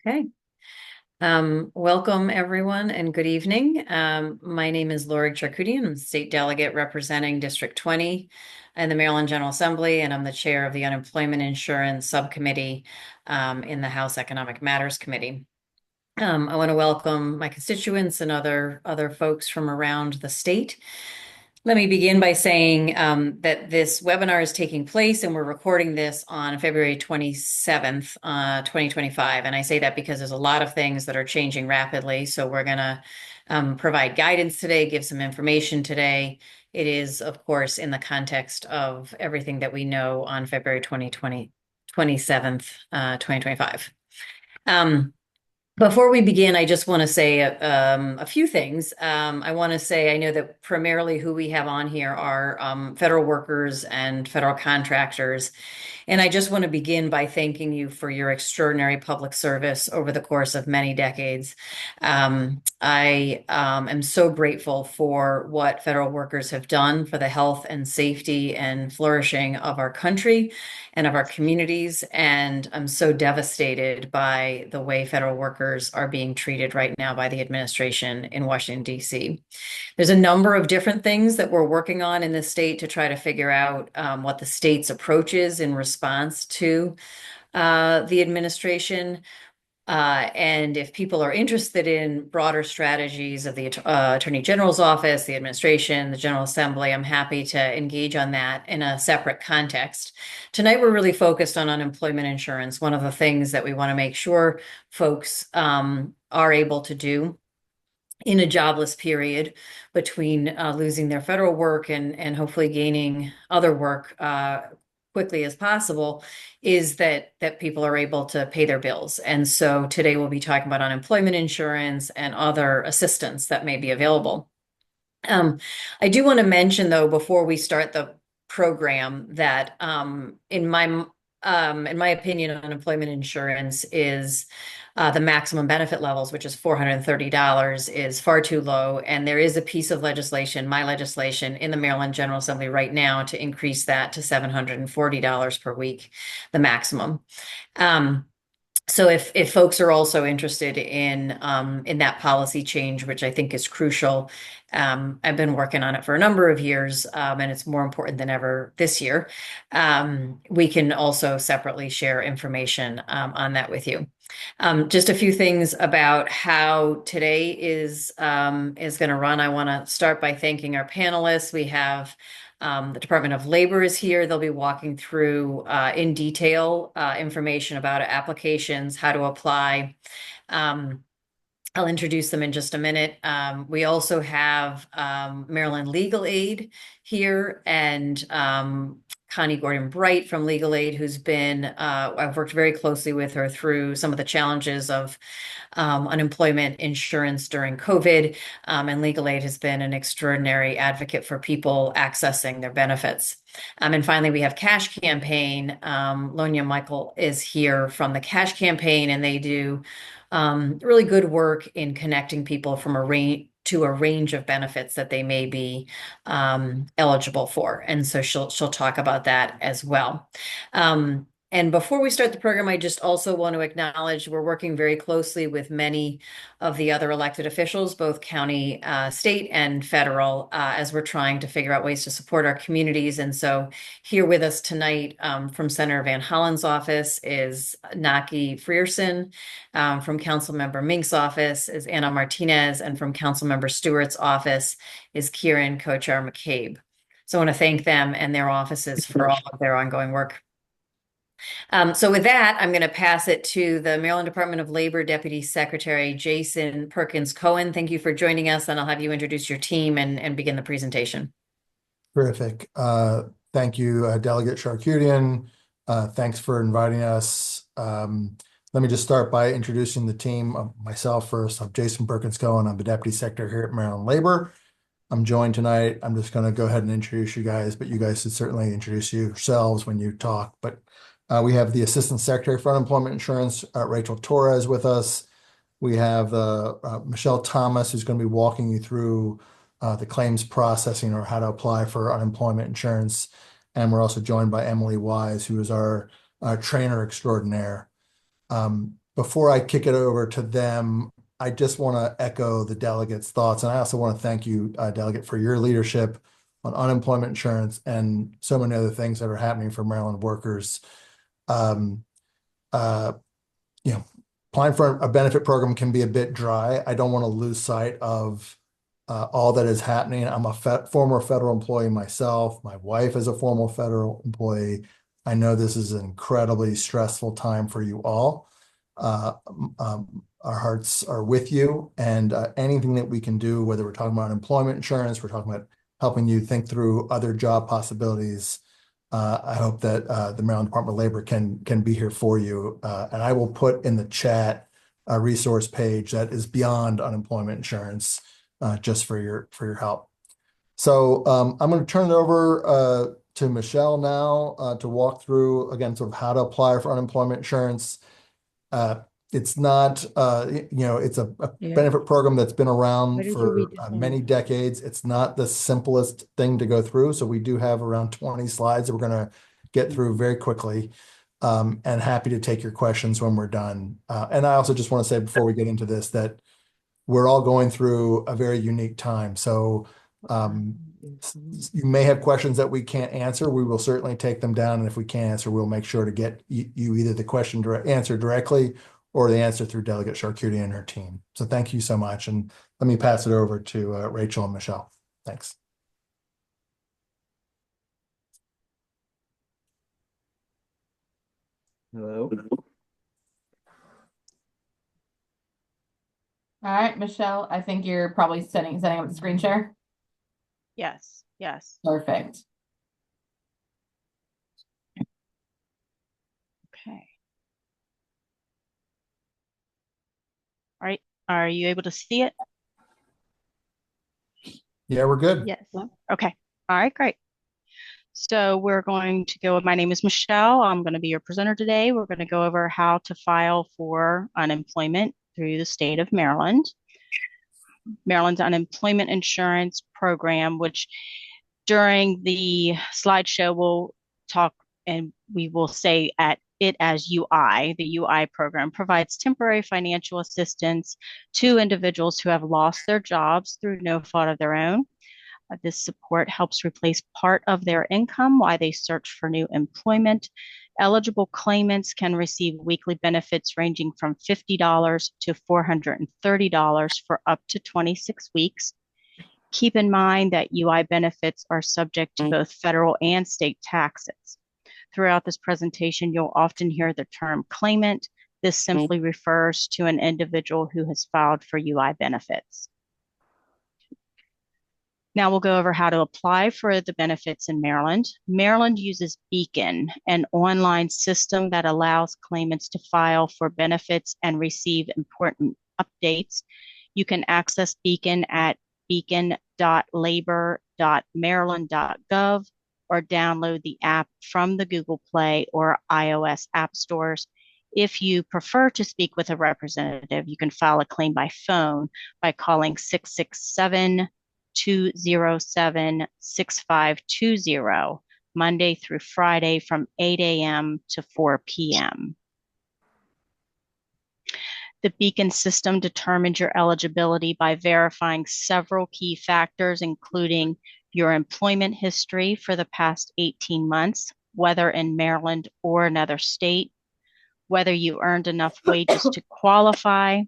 Okay. Welcome everyone and good evening. My name is Delegate Charkoudian. I'm State Delegate representing District 20 in the Maryland General Assembly, and I'm the chair of the Unemployment Insurance Subcommittee in the House Economic Matters Committee. I want to welcome my constituents and other folks from around the state. Let me begin by saying that this webinar is taking place and we're recording this on February 27th, 2025. And I say that because there's a lot of things that are changing rapidly. So we're going to provide guidance today, give some information today. It is, of course, in the context of everything that we know on February 27th, 2025. Before we begin, I just want to say a few things. I want to say I know that primarily who we have on here are federal workers and federal contractors. And I just want to begin by thanking you for your extraordinary public service over the course of many decades. I am so grateful for what federal workers have done for the health and safety and flourishing of our country and of our communities. And I'm so devastated by the way federal workers are being treated right now by the administration in Washington, D.C. There's a number of different things that we're working on in the state to try to figure out what the state's approach is in response to the administration. And if people are interested in broader strategies of the Attorney General's office, the administration, the General Assembly, I'm happy to engage on that in a separate context. Tonight, we're really focused on unemployment insurance. One of the things that we want to make sure folks are able to do in a jobless period between losing their federal work and hopefully gaining other work quickly as possible is that people are able to pay their bills. And so today we'll be talking about unemployment insurance and other assistance that may be available. I do want to mention, though, before we start the program, that in my opinion, unemployment insurance is the maximum benefit levels, which is $430, is far too low. And there is a piece of legislation, my legislation, in the Maryland General Assembly right now to increase that to $740 per week, the maximum. So if folks are also interested in that policy change, which I think is crucial, I've been working on it for a number of years, and it's more important than ever this year. We can also separately share information on that with you. Just a few things about how today is going to run. I want to start by thanking our panelists. We have the Department of Labor is here. They'll be walking through in detail information about applications, how to apply. I'll introduce them in just a minute. We also have Maryland Legal Aid here and Connie Gordon Bright from Legal Aid, who's been, I've worked very closely with her through some of the challenges of unemployment insurance during COVID. And Legal Aid has been an extraordinary advocate for people accessing their benefits. And finally, we have Cash Campaign. Lonia Michael is here from the Cash Campaign, and they do really good work in connecting people from a range of benefits that they may be eligible for. And so she'll talk about that as well. And before we start the program, I just also want to acknowledge we're working very closely with many of the other elected officials, both county, state, and federal, as we're trying to figure out ways to support our communities. And so here with us tonight from Senator Van Hollen's office is Naki Frierson. From Councilmember Mink's office is Anna Martinez, and from Councilmember Stewart's office is Kieran Kochar McCabe. So I want to thank them and their offices for all of their ongoing work. So with that, I'm going to pass it to the Maryland Department of Labor Deputy Secretary Jason Perkins Cohen. Thank you for joining us, and I'll have you introduce your team and begin the presentation. Terrific. Thank you, Delegate Charkoudian. Thanks for inviting us. Let me just start by introducing the team. Myself first. I'm Jason Perkins Cohen. I'm the Deputy Secretary here at Maryland Labor. I'm joined tonight. I'm just going to go ahead and introduce you guys, but you guys should certainly introduce yourselves when you talk. But we have the Assistant Secretary for Unemployment Insurance, Rachel Torres, with us. We have Michelle Thomas, who's going to be walking you through the claims processing or how to apply for unemployment insurance. And we're also joined by Emily Wise, who is our trainer extraordinaire. before I kick it over to them, I just want to echo the delegate's thoughts. And I also want to thank you, Delegate, for your leadership on unemployment insurance and so many other things that are happening for Maryland workers. Um, uh, you know, applying for a benefit program can be a bit dry. I don't want to lose sight of all that is happening. I'm a former federal employee myself. My wife is a former federal employee. I know this is an incredibly stressful time for you all. Uh, our hearts are with you, and anything that we can do, whether we're talking about employment insurance, we're talking about helping you think through other job possibilities. I hope that the Maryland Department of Labor can be here for you. And I will put in the chat a resource page that is beyond unemployment insurance, just for your help. So I'm going to turn it over to Michelle now to walk through again sort of how to apply for unemployment insurance. Uh, it's not, it's a Yeah. benefit program that's been Why around did you for read this many one? decades. It's not the simplest thing to go through. So we do have around 20 slides that we're going to get through very quickly. And happy to take your questions when we're done. And I also just want to say before we get into this that we're all going through a very unique time. So you may have questions that we can't answer. We will certainly take them down. And if we can't answer, we'll make sure to get you either the question answered directly or the answer through Delegate Charkoudian and her team. So thank you so much. And let me pass it over to Rachel and Michelle. Thanks. Hello. All right, Michelle, I think you're probably setting up the screen share. Yes, yes. Perfect. Okay. All right. Are you able to see it? Yeah, we're good. Yes. Okay. All right, great. So we're going to go, my name is Michelle. I'm going to be your presenter today. We're going to go over how to file for unemployment through the state of Maryland. Maryland's unemployment insurance program, which during the slideshow we'll talk and we will say at it as UI. The UI program provides temporary financial assistance to individuals who have lost their jobs through no fault of their own. This support helps replace part of their income while they search for new employment. Eligible claimants can receive weekly benefits ranging from $50 to $430 for up to 26 weeks. Keep in mind that UI benefits are subject to both federal and state taxes. Throughout this presentation, you'll often hear the term claimant. This simply refers to an individual who has filed for UI benefits. Now we'll go over how to apply for the benefits in Maryland. Maryland uses Beacon, an online system that allows claimants to file for benefits and receive important updates. You can access Beacon at beacon.labor.maryland.gov or download the app from the Google Play or iOS app stores. If you prefer to speak with a representative, you can file a claim by phone by calling 667-207-6520, Monday through Friday from 8 a.m. to 4 p.m. The Beacon system determines your eligibility by verifying several key factors, including your employment history for the past 18 months, whether in Maryland or another state, whether you earned enough wages to qualify,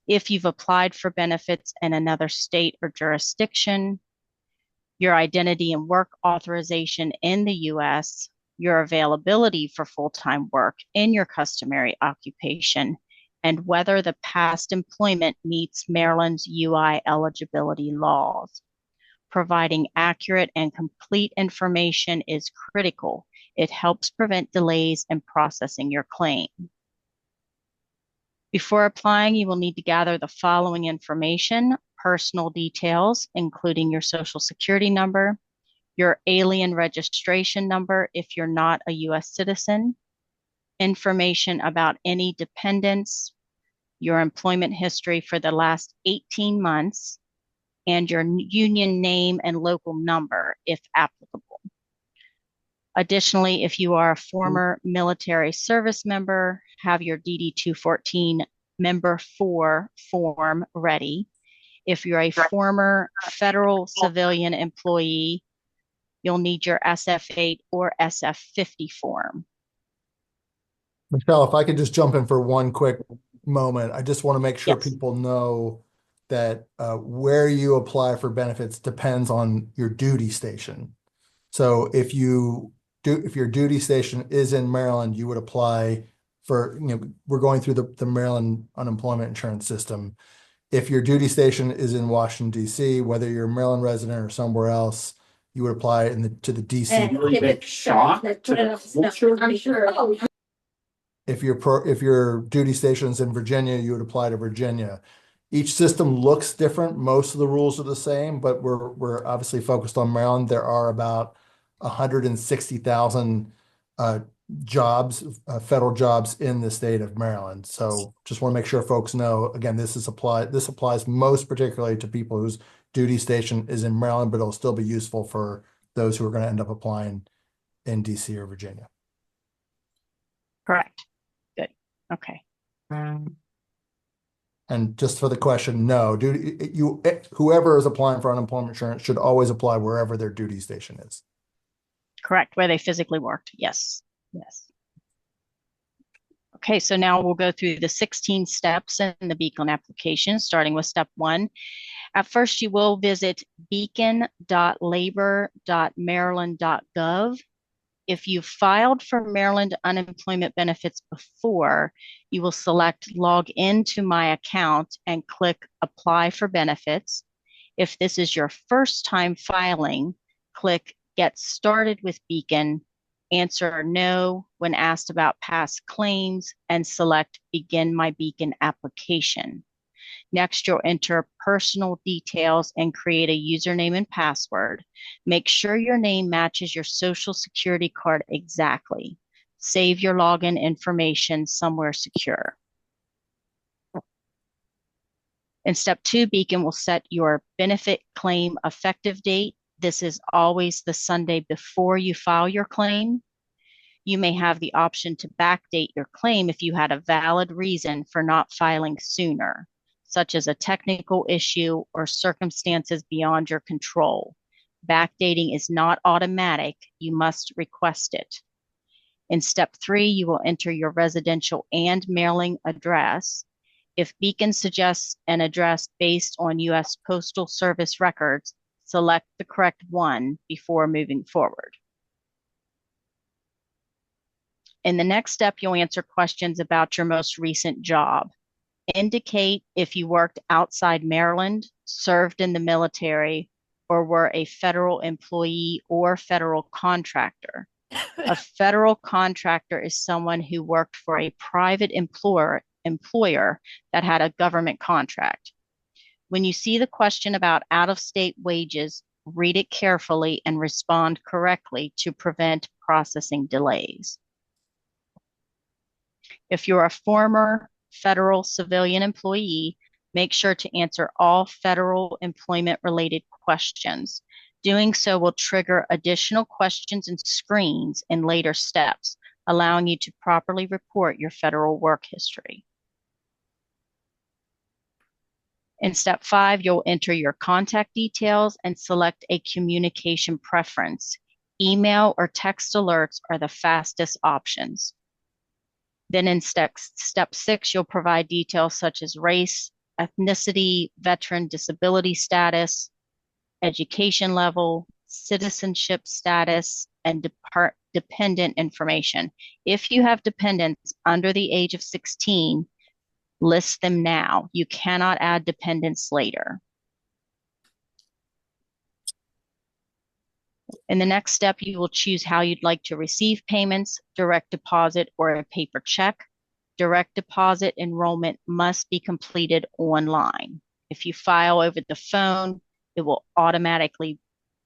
if you've applied for benefits in another state or jurisdiction, your identity and work authorization in the U.S., your availability for full-time work in your customary occupation, and whether the past employment meets Maryland's UI eligibility laws. Providing accurate and complete information is critical. It helps prevent delays in processing your claim. Before applying, you will need to gather the following information: personal details, including your Social Security number, your alien registration number if you're not a U.S. citizen, information about any dependents, your employment history for the last 18 months, and your union name and local number if applicable. Additionally, if you are a former military service member, have your DD 214 member 4 form ready. If you're a former federal civilian employee, you'll need your SF8 or SF50 form. Michelle, if I could just jump in for one quick moment, I just want to make sure Yes. people know that where you apply for benefits depends on your duty station. So if your duty station is in Maryland, you would apply for, we're going through the Maryland unemployment insurance system. If your duty station is in Washington, D.C., whether you're a Maryland resident or somewhere else, you would apply to the D.C. If your duty station is in Virginia, you would apply to Virginia. Each system looks different. Most of the rules are the same, but we're obviously focused on Maryland. There are about 160,000 jobs, federal jobs in the state of Maryland. So just want to make sure folks know, again, this applies most particularly to people whose duty station is in Maryland, but it'll still be useful for those who are going to end up applying in DC or Virginia. Correct. Good. Okay. And just for the question, no, whoever is applying for unemployment insurance should always apply wherever their duty station is. Correct. Where they physically worked. Yes. Yes. Okay, so now we'll go through the 16 steps in the Beacon application, starting with step 1. At first, you will visit beacon.labor.maryland.gov. If you filed for Maryland unemployment benefits before, you will select Log into my account and click Apply for Benefits. If this is your first time filing, click Get Started with Beacon, answer no when asked about past claims, and select Begin My Beacon application. Next, you'll enter personal details and create a username and password. Make sure your name matches your Social Security card exactly. Save your login information somewhere secure. In step 2, Beacon will set your benefit claim effective date. This is always the Sunday before you file your claim. You may have the option to backdate your claim if you had a valid reason for not filing sooner, such as a technical issue or circumstances beyond your control. Backdating is not automatic. You must request it. In step 3, you will enter your residential and mailing address. If Beacon suggests an address based on U.S. Postal Service records, select the correct one before moving forward. In the next step, you'll answer questions about your most recent job. Indicate if you worked outside Maryland, served in the military, or were a federal employee or federal contractor. A federal contractor is someone who worked for a private employer that had a government contract. When you see the question about out-of-state wages, read it carefully and respond correctly to prevent processing delays. If you're a former federal civilian employee, make sure to answer all federal employment-related questions. Doing so will trigger additional questions and screens in later steps, allowing you to properly report your federal work history. In step 5, you'll enter your contact details and select a communication preference. Email or text alerts are the fastest options. Then in step 6, you'll provide details such as race, ethnicity, veteran disability status, education level, citizenship status, and dependent information. If you have dependents under the age of 16, list them now. You cannot add dependents later. In the next step, you will choose how you'd like to receive payments, direct deposit, or a paper check. Direct deposit enrollment must be completed online. If you file over the phone, it will automatically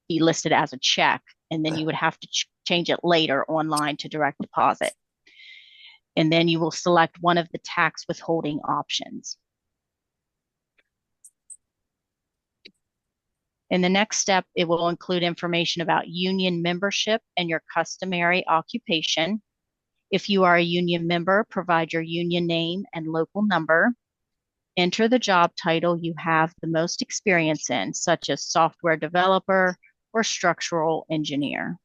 be listed as a check, and then you would have to change it later online to direct deposit. And then you will select one of the tax withholding options. In the next step, it will include information about union membership and your customary occupation. If you are a union member, provide your union name and local number. Enter the job title you have the most experience in, such as software developer or structural engineer.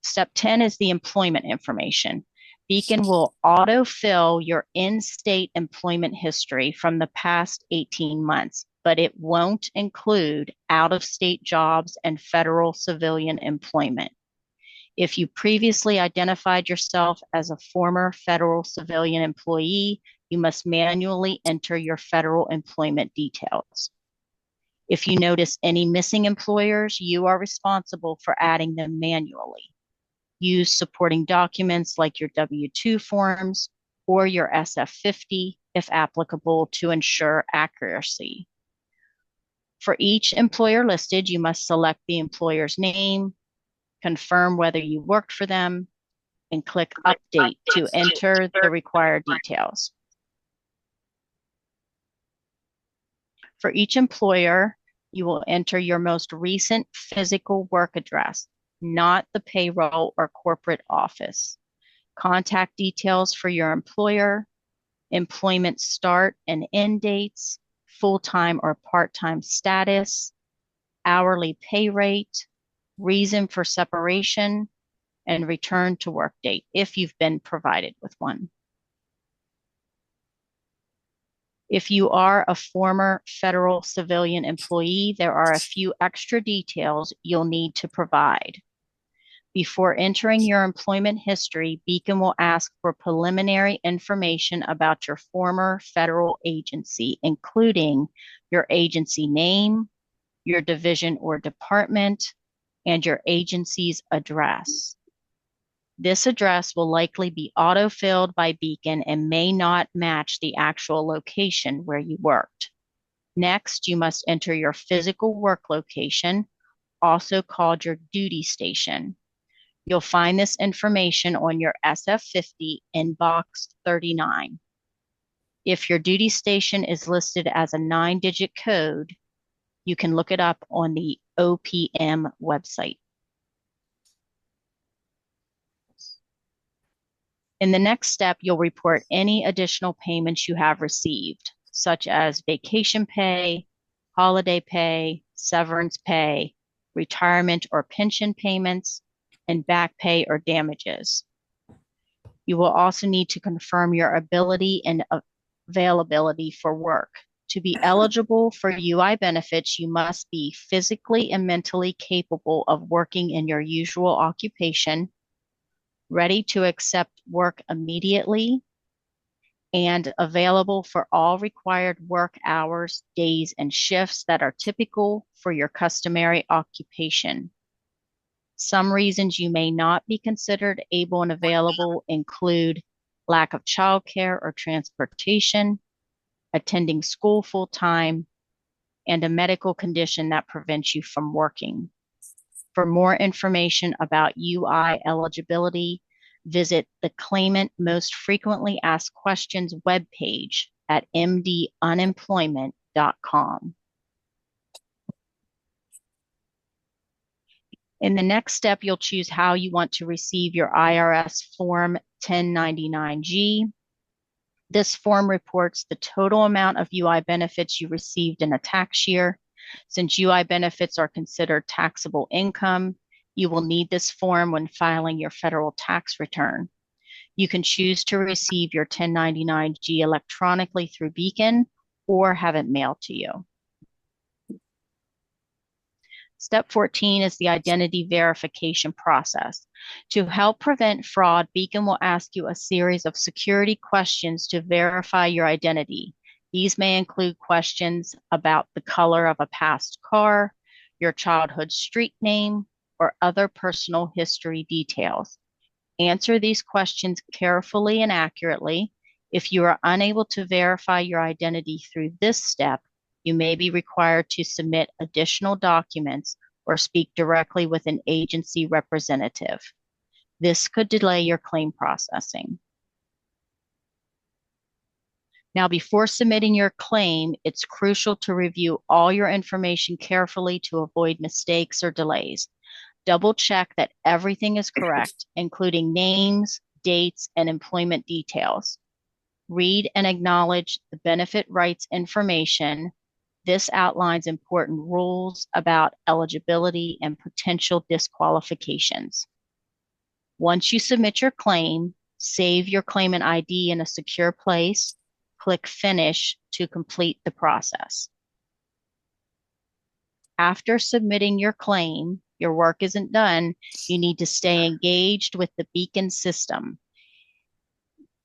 Step 10 is the employment information. Beacon will autofill your in-state employment history from the past 18 months, but it won't include out-of-state jobs and federal civilian employment. If you previously identified yourself as a former federal civilian employee, you must manually enter your federal employment details. If you notice any missing employers, you are responsible for adding them manually. Use supporting documents like your W-2 forms or your SF-50, if applicable, to ensure accuracy. For each employer listed, you must select the employer's name, confirm whether you worked for them, and click Update to enter the required details. For each employer, you will enter your most recent physical work address, not the payroll or corporate office. Contact details for your employer, employment start and end dates, full-time or part-time status, hourly pay rate, reason for separation, and return to work date if you've been provided with one. If you are a former federal civilian employee, there are a few extra details you'll need to provide. Before entering your employment history, Beacon will ask for preliminary information about your former federal agency, including your agency name, your division or department, and your agency's address. This address will likely be auto-filled by Beacon and may not match the actual location where you worked. Next, you must enter your physical work location, also called your duty station. You'll find this information on your SF-50 in box 39. If your duty station is listed as a 9-digit code, you can look it up on the OPM website. In the next step, you'll report any additional payments you have received, such as vacation pay, holiday pay, severance pay, retirement or pension payments, and back pay or damages. You will also need to confirm your ability and availability for work. To be eligible for UI benefits, you must be physically and mentally capable of working in your usual occupation, ready to accept work immediately, and available for all required work hours, days, and shifts that are typical for your customary occupation. Some reasons you may not be considered able and available include lack of childcare or transportation, attending school full-time, and a medical condition that prevents you from working. For more information about UI eligibility, visit the Claimant Most Frequently Asked Questions webpage at mdunemployment.com. In the next step, you'll choose how you want to receive your IRS Form 1099-G. This form reports the total amount of UI benefits you received in a tax year. Since UI benefits are considered taxable income, you will need this form when filing your federal tax return. You can choose to receive your 1099-G electronically through Beacon or have it mailed to you. Step 14 is the identity verification process. To help prevent fraud, Beacon will ask you a series of security questions to verify your identity. These may include questions about the color of a past car, your childhood street name, or other personal history details. Answer these questions carefully and accurately. If you are unable to verify your identity through this step, you may be required to submit additional documents or speak directly with an agency representative. This could delay your claim processing. Now, before submitting your claim, it's crucial to review all your information carefully to avoid mistakes or delays. Double check that everything is correct, including names, dates, and employment details. Read and acknowledge the benefit rights information. This outlines important rules about eligibility and potential disqualifications. Once you submit your claim, save your claimant ID in a secure place. Click Finish to complete the process. After submitting your claim, your work isn't done. You need to stay engaged with the Beacon system.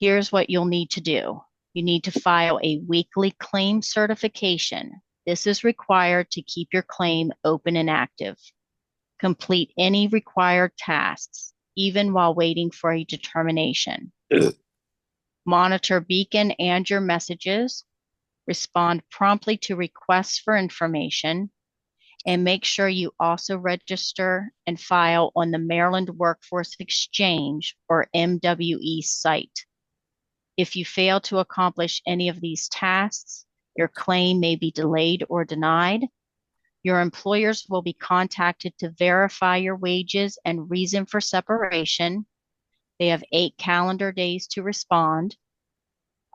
Here's what you'll need to do. You need to file a weekly claim certification. This is required to keep your claim open and active. Complete any required tasks, even while waiting for a determination. Monitor Beacon and your messages. Respond promptly to requests for information. And make sure you also register and file on the Maryland Workforce Exchange, or MWE site. If you fail to accomplish any of these tasks, your claim may be delayed or denied. Your employers will be contacted to verify your wages and reason for separation. They have 8 calendar days to respond.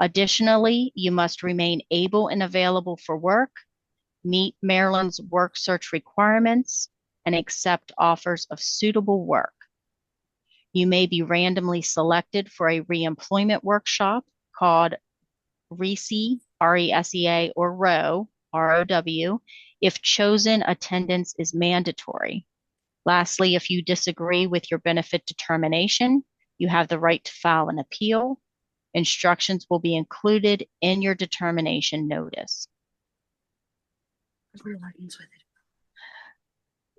Additionally, you must remain able and available for work, meet Maryland's work search requirements, and accept offers of suitable work. You may be randomly selected for a reemployment workshop called RESEA, R-E-S-E-A, or ROW, R-O-W. If chosen, attendance is mandatory. Lastly, if you disagree with your benefit determination, you have the right to file an appeal. Instructions will be included in your determination notice.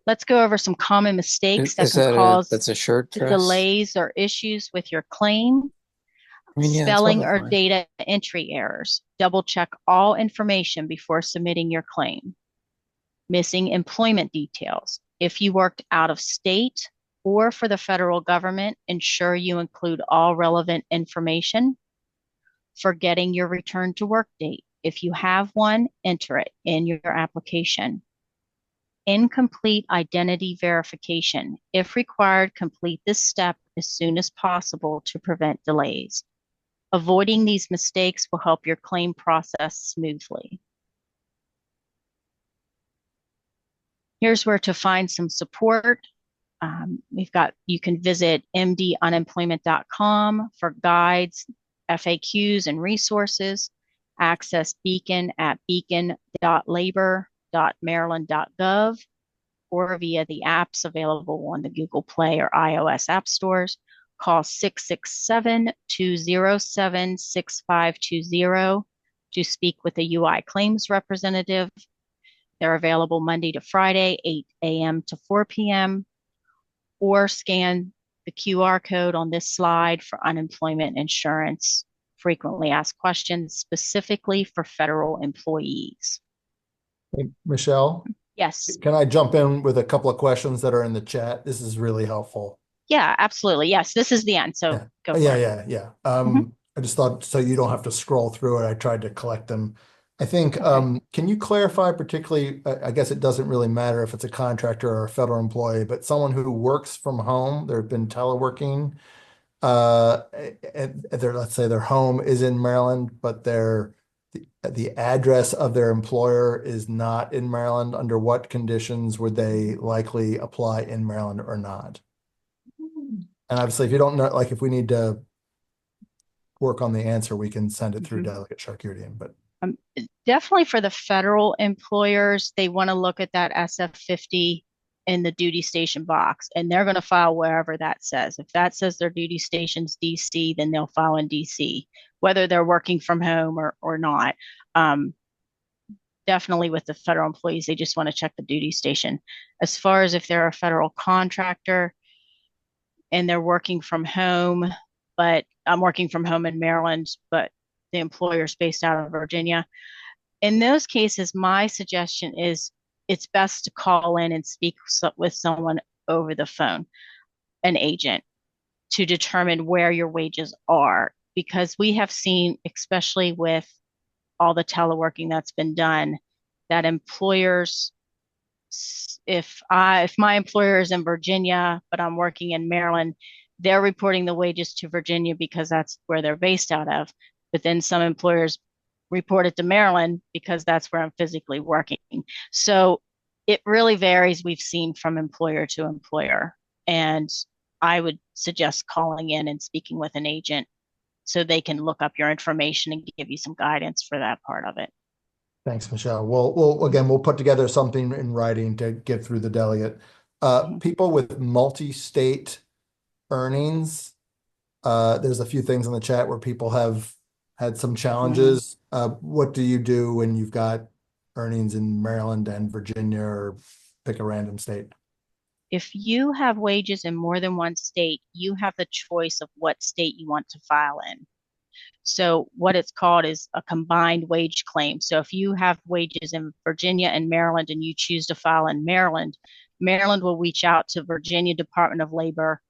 Let's go over some common mistakes that can cause that's a shirt dress? delays or issues with your claim. I mean, yeah, that's Spelling probably or fine. data entry errors. Double check all information before submitting your claim. Missing employment details. If you worked out of state or for the federal government, ensure you include all relevant information. Forgetting your return to work date. If you have one, enter it in your application. Incomplete identity verification. If required, complete this step as soon as possible to prevent delays. Avoiding these mistakes will help your claim process smoothly. Here's where to find some support. You can visit mdunemployment.com for guides, FAQs, and resources. Access Beacon at beacon.labor.maryland.gov or via the apps available on the Google Play or iOS app stores. Call 667-207-6520 to speak with a UI claims representative. They're available Monday to Friday, 8 a.m. to 4 p.m. or scan the QR code on this slide for unemployment insurance frequently asked questions specifically for federal employees. Hey, Michelle, Yes. can I jump in with a couple of questions that are in the chat? This is really helpful. Yeah, absolutely. Yes, this is the end. So go for it. Yeah. Mhm. I just thought so you don't have to scroll through it. I tried to collect them. I think, Okay. can you clarify particularly, I guess it doesn't really matter if it's a contractor or a federal employee, but someone who works from home, they've been teleworking, and let's say their home is in Maryland, but the address of their employer is not in Maryland. Under what conditions would they likely apply in Maryland or not? And obviously, if you don't know, like if we need to work on the answer, we can send it through Delegate Charkoudian. But Definitely for the federal employers, they want to look at that SF50 in the duty station box, and they're going to file wherever that says. If that says their duty station's DC, then they'll file in DC, whether they're working from home or not. Definitely with the federal employees, they just want to check the duty station. As far as if they're a federal contractor and they're working from home, but I'm working from home in Maryland, but the employer's based out of Virginia. In those cases, my suggestion is it's best to call in and speak with someone over the phone, an agent, to determine where your wages are. Because we have seen, especially with all the teleworking that's been done, that employers, if my employer is in Virginia, but I'm working in Maryland, they're reporting the wages to Virginia because that's where they're based out of. But then some employers report it to Maryland because that's where I'm physically working. So it really varies, we've seen, from employer to employer. And I would suggest calling in and speaking with an agent so they can look up your information and give you some guidance for that part of it. Thanks, Michelle. We'll put together something in writing to get through the delegate. People with multi-state earnings, there's a few things in the chat where people have had some challenges. What do you do when you've got earnings in Maryland and Virginia, or pick a random state? If you have wages in more than one state, you have the choice of what state you want to file in. So what it's called is a combined wage claim. So if you have wages in Virginia and Maryland and you choose to file in Maryland, Maryland will reach out to Virginia Department of Labor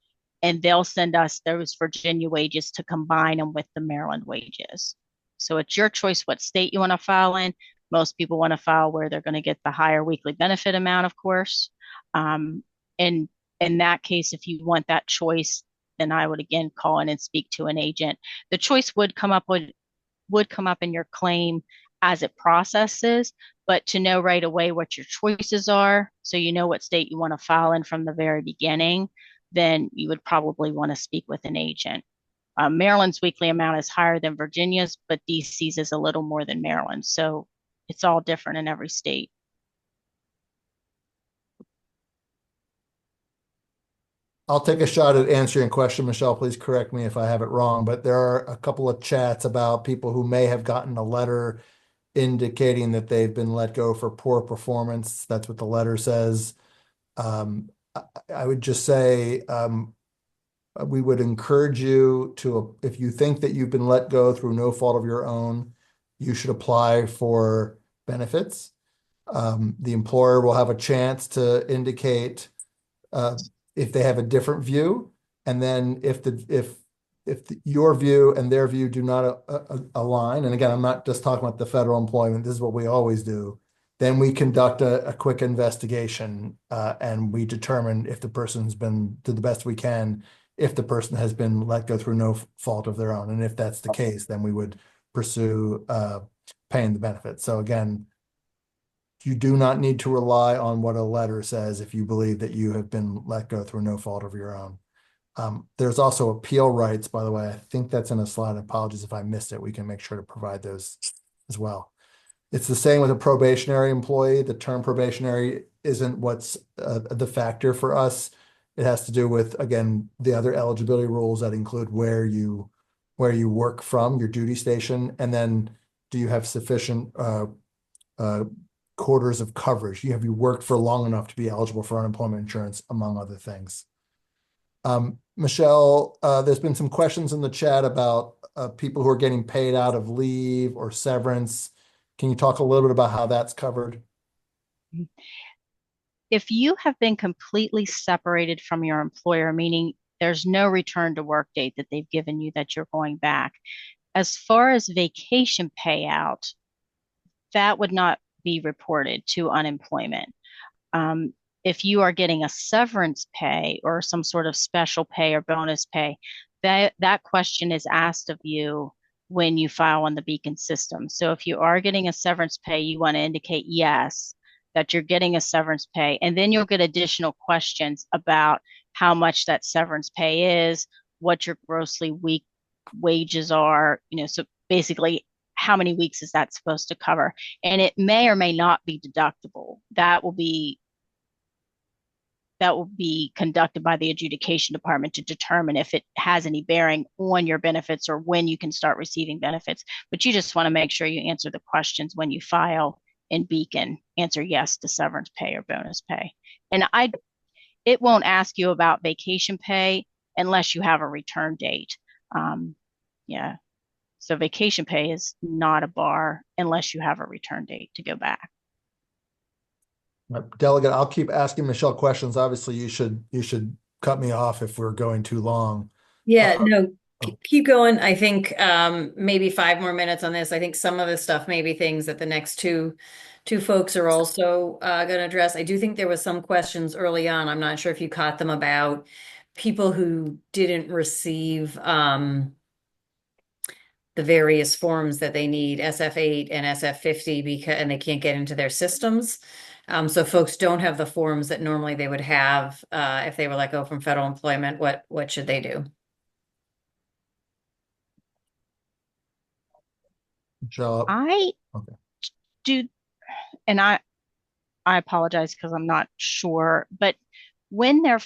and they'll send us those Virginia wages to combine them with the Maryland wages. So it's your choice what state you want to file in. Most people want to file where they're going to get the higher weekly benefit amount, of course. And in that case, if you want that choice, then I would again call in and speak to an agent. The choice would come up in your claim as it processes, but to know right away what your choices are, so you know what state you want to file in from the very beginning, then you would probably want to speak with an agent. Maryland's weekly amount is higher than Virginia's, but DC's is a little more than Maryland. So it's all different in every state. I'll take a shot at answering a question. Michelle, please correct me if I have it wrong, but there are a couple of chats about people who may have gotten a letter indicating that they've been let go for poor performance. That's what the letter says. I would just say we would encourage you to, if you think that you've been let go through no fault of your own, you should apply for benefits. The employer will have a chance to indicate if they have a different view, and then if your view and their view do not align, and again, I'm not just talking about the federal employment, this is what we always do, then we conduct a quick investigation and we determine if the person's been, to the best we can, if the person has been let go through no fault of their own. And if that's the case, then we would pursue paying the benefits. So again, you do not need to rely on what a letter says if you believe that you have been let go through no fault of your own. There's also appeal rights, by the way. I think that's in a slide. Apologies if I missed it. We can make sure to provide those as well. It's the same with a probationary employee. The term probationary isn't what's the factor for us. It has to do with, again, the other eligibility rules that include where you work from, your duty station, and then do you have sufficient quarters of coverage? Have you worked for long enough to be eligible for unemployment insurance, among other things? Michelle, there's been some questions in the chat about people who are getting paid out of leave or severance. Can you talk a little bit about how that's covered? If you have been completely separated from your employer, meaning there's no return to work date that they've given you that you're going back, as far as vacation payout, that would not be reported to unemployment. If you are getting a severance pay or some sort of special pay or bonus pay, that question is asked of you when you file on the Beacon system. So if you are getting a severance pay, you want to indicate yes, that you're getting a severance pay, and then you'll get additional questions about how much that severance pay is, what your grossly week wages are, so basically how many weeks is that supposed to cover? And it may or may not be deductible. That will be conducted by the adjudication department to determine if it has any bearing on your benefits or when you can start receiving benefits. But you just want to make sure you answer the questions when you file in Beacon. Answer yes to severance pay or bonus pay. And it won't ask you about vacation pay unless you have a return date. Yeah. So vacation pay is not a bar unless you have a return date to go back. Delegate, I'll keep asking Michelle questions. Obviously, you should cut me off if we're going too long. Yeah, no, Keep going. I think maybe 5 more minutes on this. I think some of the stuff may be things that the next two folks are also going to address. I do think there was some questions early on. I'm not sure if you caught them about people who didn't receive the various forms that they need, SF8 and SF50, because and they can't get into their systems. So folks don't have the forms that normally they would have if they were let go from federal employment. What should they do? Michelle, I okay. do, and I apologize because I'm not sure, but when they're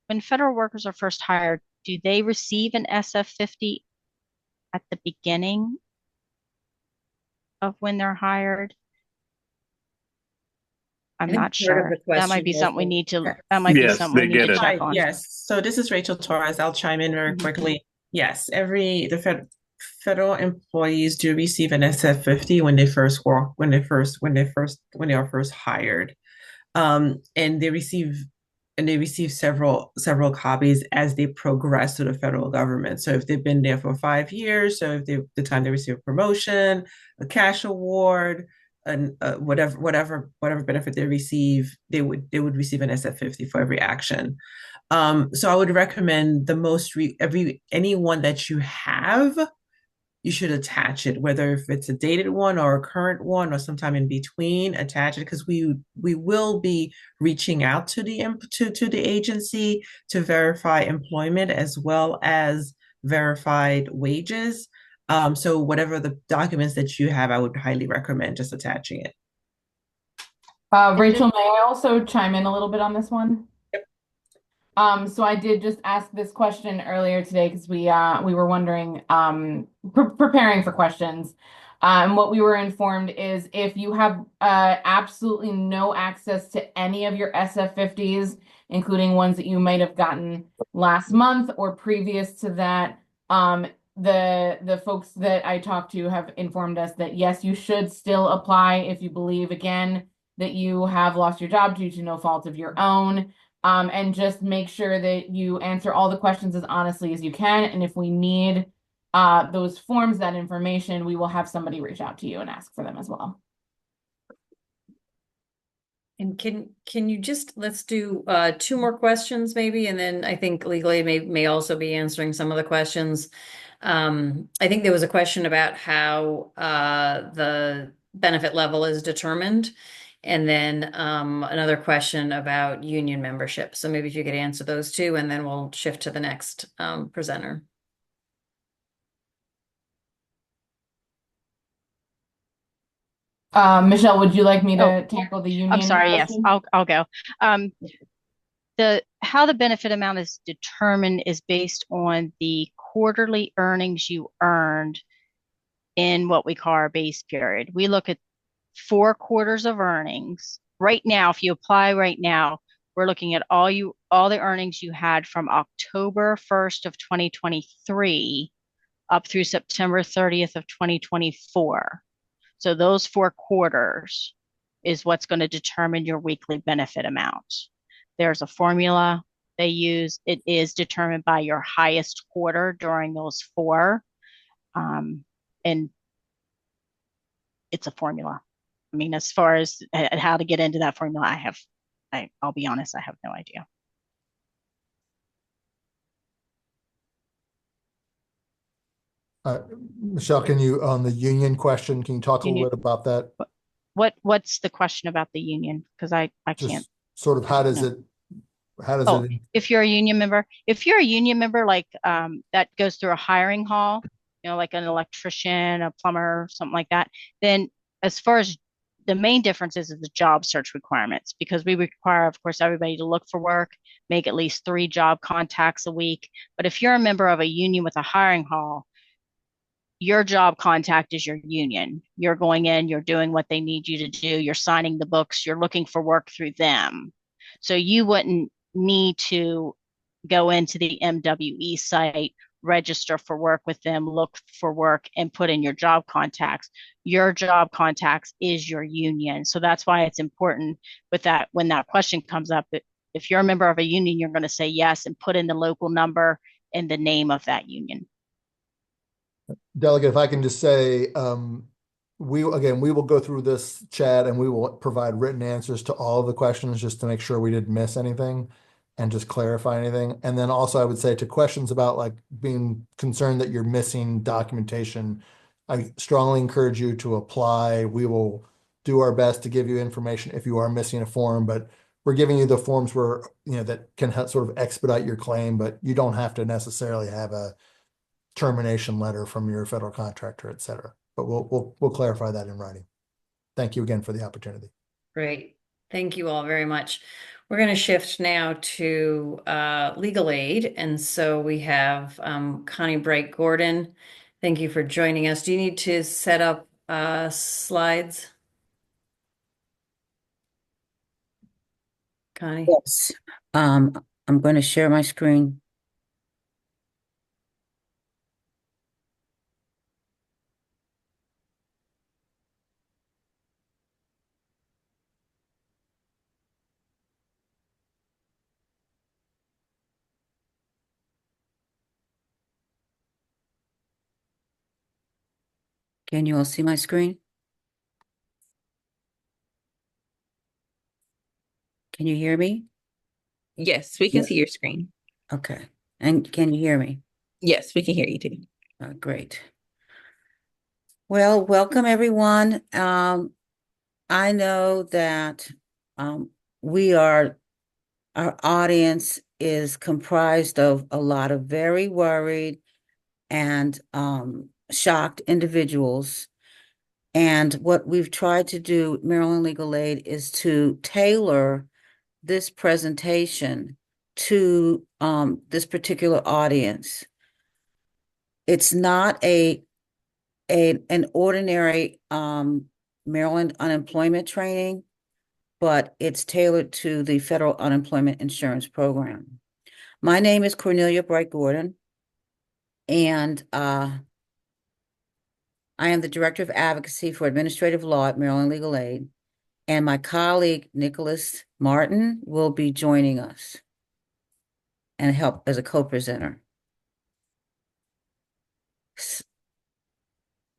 when federal workers are first hired, do they receive an SF50 at the beginning of when they're hired? I'm I think not part of sure. the question That might be Yes, something they we need get to it. check Hi, on. yes. So this is Rachel Torres. I'll chime in very quickly. Yes, federal employees do receive an SF50 when they first work, when they are first hired. And they receive several copies as they progress to the federal government. So if they've been there for 5 years, so if the time they receive a promotion, a cash award, and whatever benefit they receive, they would receive an SF50 for every action. So I would recommend anyone that you have, you should attach it, whether if it's a dated one or a current one or sometime in between, attach it because we will be reaching out to the agency to verify employment as well as verified wages. So whatever the documents that you have, I would highly recommend just attaching it. Rachel, may I also chime in a little bit on this one? So I did just ask this question earlier today because we were wondering, preparing for questions. And what we were informed is if you have absolutely no access to any of your SF50s, including ones that you might have gotten last month or previous to that, the folks that I talked to have informed us that yes, you should still apply if you believe again that you have lost your job due to no fault of your own. And just make sure that you answer all the questions as honestly as you can. And if we need those forms, that information, we will have somebody reach out to you and ask for them as well. And can you just let's do 2 more questions maybe, and then I think legally may also be answering some of the questions. I think there was a question about how the benefit level is determined. And then another question about union membership. So maybe if you could answer those two, and then we'll shift to the next presenter. Michelle, would you like me to tackle the union I'm sorry. Yes, question? I'll go. How the benefit amount is determined is based on the quarterly earnings you earned in what we call our base period. We look at 4 quarters of earnings. Right now, if you apply right now, we're looking at all the earnings you had from October 1st of 2023 up through September 30th of 2024. So those 4 quarters is what's going to determine your weekly benefit amount. There's a formula they use. It is determined by your highest quarter during those 4. And it's a formula. I mean, as far as how to get into that formula, I'll be honest, I have no idea. Michelle, on the union question, can you talk a little bit about that? What's the question about the union? Because I can't. Sort of how does it if you're a union member, like that goes through a hiring hall, like an electrician, a plumber, something like that, then as far as the main difference is the job search requirements, because we require, of course, everybody to look for work, make at least 3 job contacts a week. But if you're a member of a union with a hiring hall, your job contact is your union. You're going in, you're doing what they need you to do, you're signing the books, you're looking for work through them. So you wouldn't need to go into the MWE site, register for work with them, look for work, and put in your job contacts. Your job contacts is your union. So that's why it's important with that. When that question comes up, if you're a member of a union, you're going to say yes and put in the local number and the name of that union. Delegate, if I can just say, we will go through this chat and we will provide written answers to all of the questions just to make sure we didn't miss anything and just clarify anything. And then also I would say to questions about like being concerned that you're missing documentation, I strongly encourage you to apply. We will do our best to give you information if you are missing a form, but we're giving you the forms where, that can help sort of expedite your claim, but you don't have to necessarily have a termination letter from your federal contractor, et cetera. But we'll clarify that in writing. Thank you again for the opportunity. Great. Thank you all very much. We're going to shift now to legal aid. And so we have Connie Bright Gordon. Thank you for joining us. Do you need to set up slides? Connie? Yes. I'm going to share my screen. Can you all see my screen? Can you hear me? Yes, we can see your screen. Okay. And can you hear me? Yes, we can hear you too. Great. Well, welcome everyone. I know that our audience is comprised of a lot of very worried and shocked individuals. And what we've tried to do, Maryland Legal Aid, is to tailor this presentation to this particular audience. It's not an ordinary Maryland unemployment training, but it's tailored to the federal unemployment insurance program. My name is Cornelia Bright Gordon, and I am the Director of Advocacy for Administrative Law at Maryland Legal Aid, and my colleague, Nicholas Martin, will be joining us and help as a co-presenter.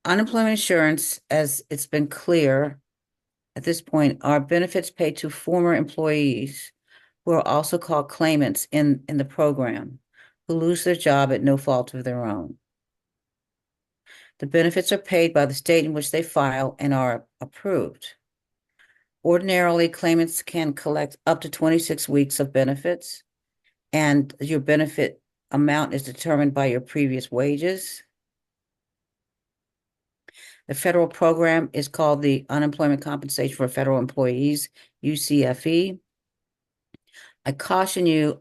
Unemployment insurance, as it's been clear at this point, are benefits paid to former employees who are also called claimants in the program, who lose their job at no fault of their own. The benefits are paid by the state in which they file and are approved. Ordinarily, claimants can collect up to 26 weeks of benefits, and your benefit amount is determined by your previous wages. The federal program is called the Unemployment Compensation for Federal Employees, UCFE. I caution you,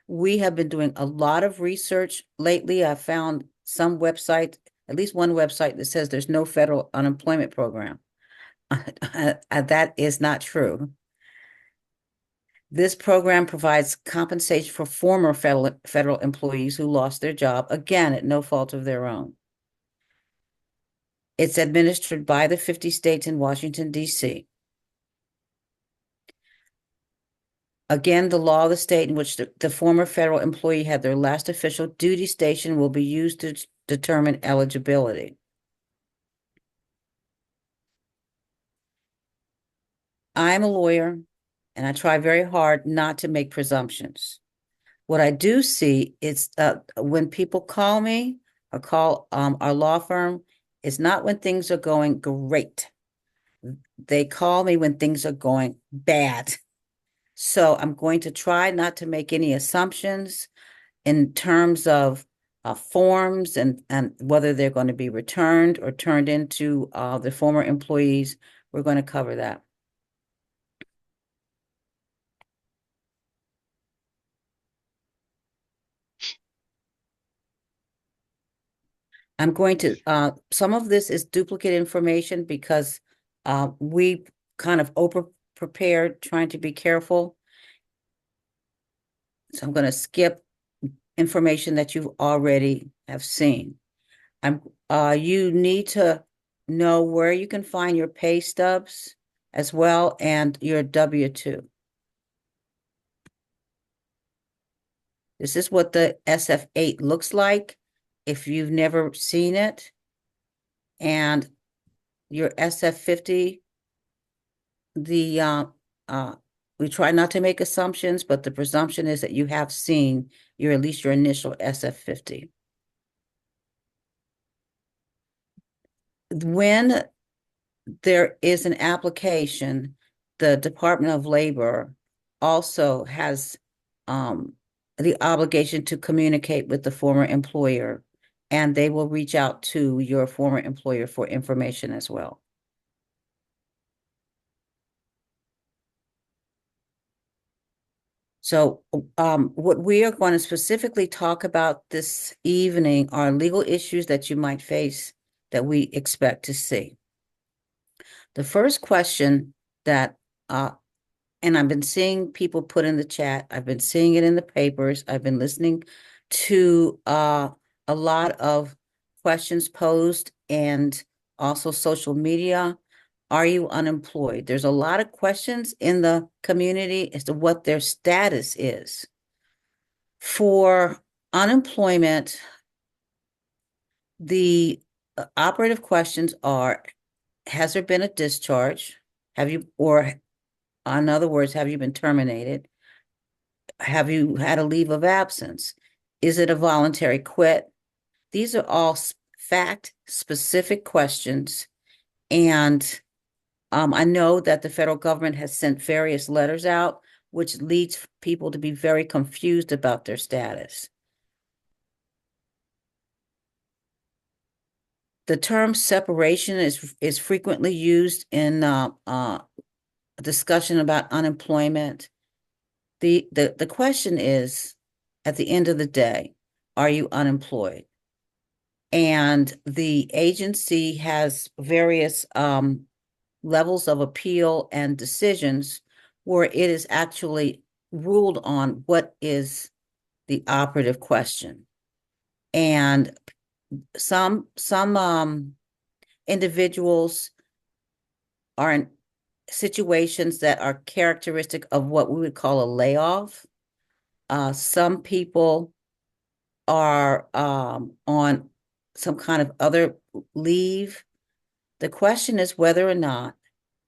we have been doing a lot of research lately. I found some website, at least one website, that says there's no federal unemployment program. That is not true. This program provides compensation for former federal employees who lost their job, again, at no fault of their own. It's administered by the 50 states in Washington, D.C. Again, the law of the state in which the former federal employee had their last official duty station will be used to determine eligibility. I'm a lawyer, and I try very hard not to make presumptions. What I do see is when people call me or call our law firm, it's not when things are going great. They call me when things are going bad. So I'm going to try not to make any assumptions in terms of forms and whether they're going to be returned or turned into the former employees. We're going to cover that. I'm going to, some of this is duplicate information because we kind of over-prepared, trying to be careful. So I'm going to skip information that you already have seen. You need to know where you can find your pay stubs as well and your W-2. This is what the SF-8 looks like. if you've never seen it and your SF50, the we try not to make assumptions, but the presumption is that you have seen at least your initial SF50. When there is an application, the Department of Labor also has the obligation to communicate with the former employer, and they will reach out to your former employer for information as well. So what we are going to specifically talk about this evening are legal issues that you might face that we expect to see. The first question that, and I've been seeing people put in the chat, I've been seeing it in the papers, I've been listening to a lot of questions posed and also social media. Are you unemployed? There's a lot of questions in the community as to what their status is. For unemployment, the operative questions are, has there been a discharge? Have you, or in other words, have you been terminated? Have you had a leave of absence? Is it a voluntary quit? These are all fact-specific questions. And I know that the federal government has sent various letters out, which leads people to be very confused about their status. The term separation is frequently used in a discussion about unemployment. The question is, at the end of the day, are you unemployed? And the agency has various levels of appeal and decisions where it is actually ruled on what is the operative question. And some individuals are in situations that are characteristic of what we would call a layoff. Some people are on some kind of other leave. The question is whether or not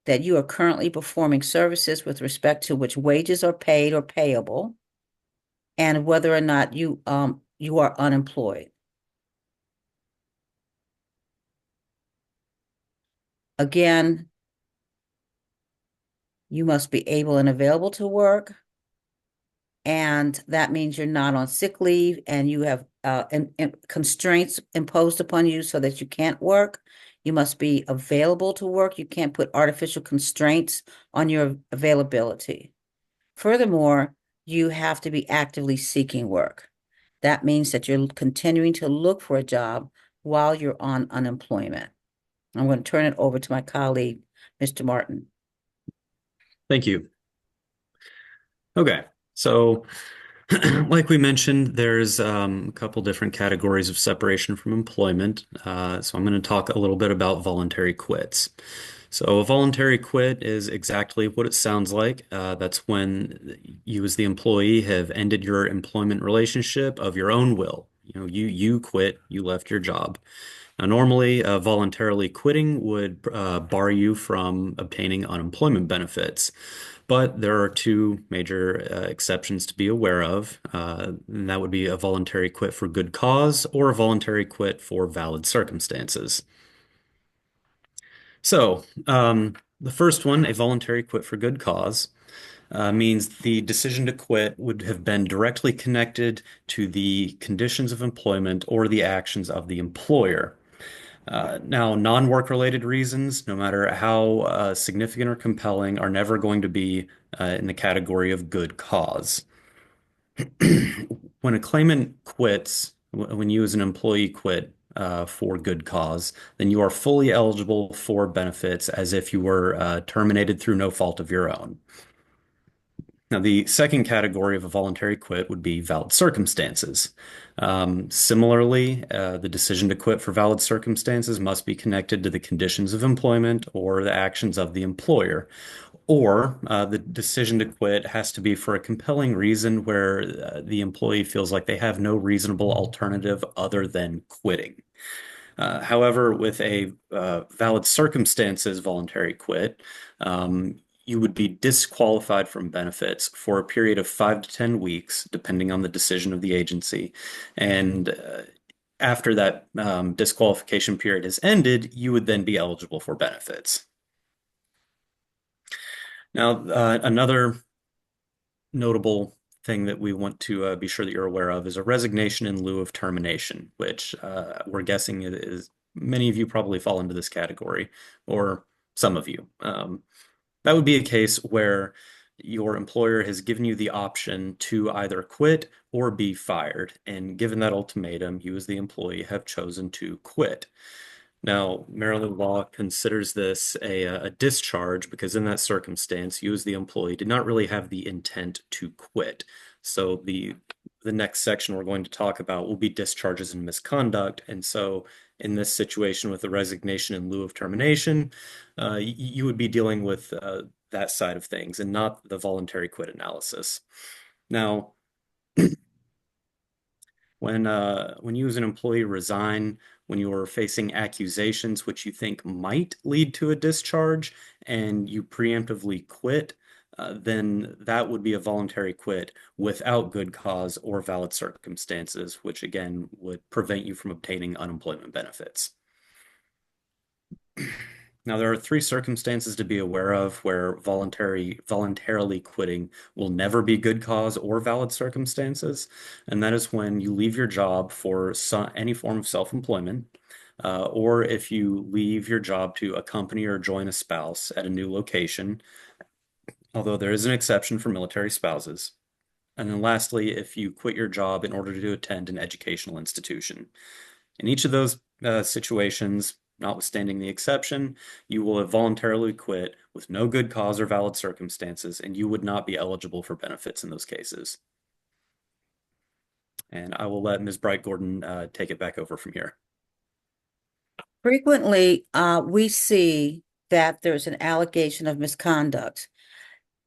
that you are currently performing services with respect to which wages are paid or payable, and whether or not you are unemployed. Again, you must be able and available to work, and that means you're not on sick leave and you have constraints imposed upon you so that you can't work. You must be available to work. You can't put artificial constraints on your availability. Furthermore, you have to be actively seeking work. That means that you're continuing to look for a job while you're on unemployment. I'm going to turn it over to my colleague, Mr. Martin. Thank you. Okay, so like we mentioned, there's a couple different categories of separation from employment. So I'm going to talk a little bit about voluntary quits. So a voluntary quit is exactly what it sounds like. That's when you as the employee have ended your employment relationship of your own will. You quit, you left your job. Now, normally, voluntarily quitting would bar you from obtaining unemployment benefits. But there are two major exceptions to be aware of, and that would be a voluntary quit for good cause or a voluntary quit for valid circumstances. So, the first one, a voluntary quit for good cause, means the decision to quit would have been directly connected to the conditions of employment or the actions of the employer. Now, non-work-related reasons, no matter how significant or compelling, are never going to be in the category of good cause. When a claimant quits, when you as an employee quit for good cause, then you are fully eligible for benefits as if you were terminated through no fault of your own. Now, the second category of a voluntary quit would be valid circumstances. Similarly, the decision to quit for valid circumstances must be connected to the conditions of employment or the actions of the employer, Or the decision to quit has to be for a compelling reason where the employee feels like they have no reasonable alternative other than quitting. However, with a valid circumstances voluntary quit, you would be disqualified from benefits for a period of 5 to 10 weeks, depending on the decision of the agency. And after that disqualification period has ended, you would then be eligible for benefits. Now, another notable thing that we want to be sure that you're aware of is a resignation in lieu of termination, which we're guessing is many of you probably fall into this category, or some of you. That would be a case where your employer has given you the option to either quit or be fired. And given that ultimatum, you as the employee have chosen to quit. Now, Maryland law considers this a discharge because in that circumstance, you as the employee did not really have the intent to quit. So the next section we're going to talk about will be discharges and misconduct. And so in this situation with the resignation in lieu of termination, you would be dealing with that side of things and not the voluntary quit analysis. Now, when you as an employee resign, when you are facing accusations which you think might lead to a discharge and you preemptively quit, then that would be a voluntary quit without good cause or valid circumstances, which again would prevent you from obtaining unemployment benefits. Now, there are 3 circumstances to be aware of where voluntarily quitting will never be good cause or valid circumstances, and that is when you leave your job for any form of self-employment, or if you leave your job to accompany or join a spouse at a new location, although there is an exception for military spouses. And then lastly, if you quit your job in order to attend an educational institution. In each of those situations, notwithstanding the exception, you will have voluntarily quit with no good cause or valid circumstances, and you would not be eligible for benefits in those cases. And I will let Ms. Bright Gordon take it back over from here. Frequently, we see that there's an allegation of misconduct.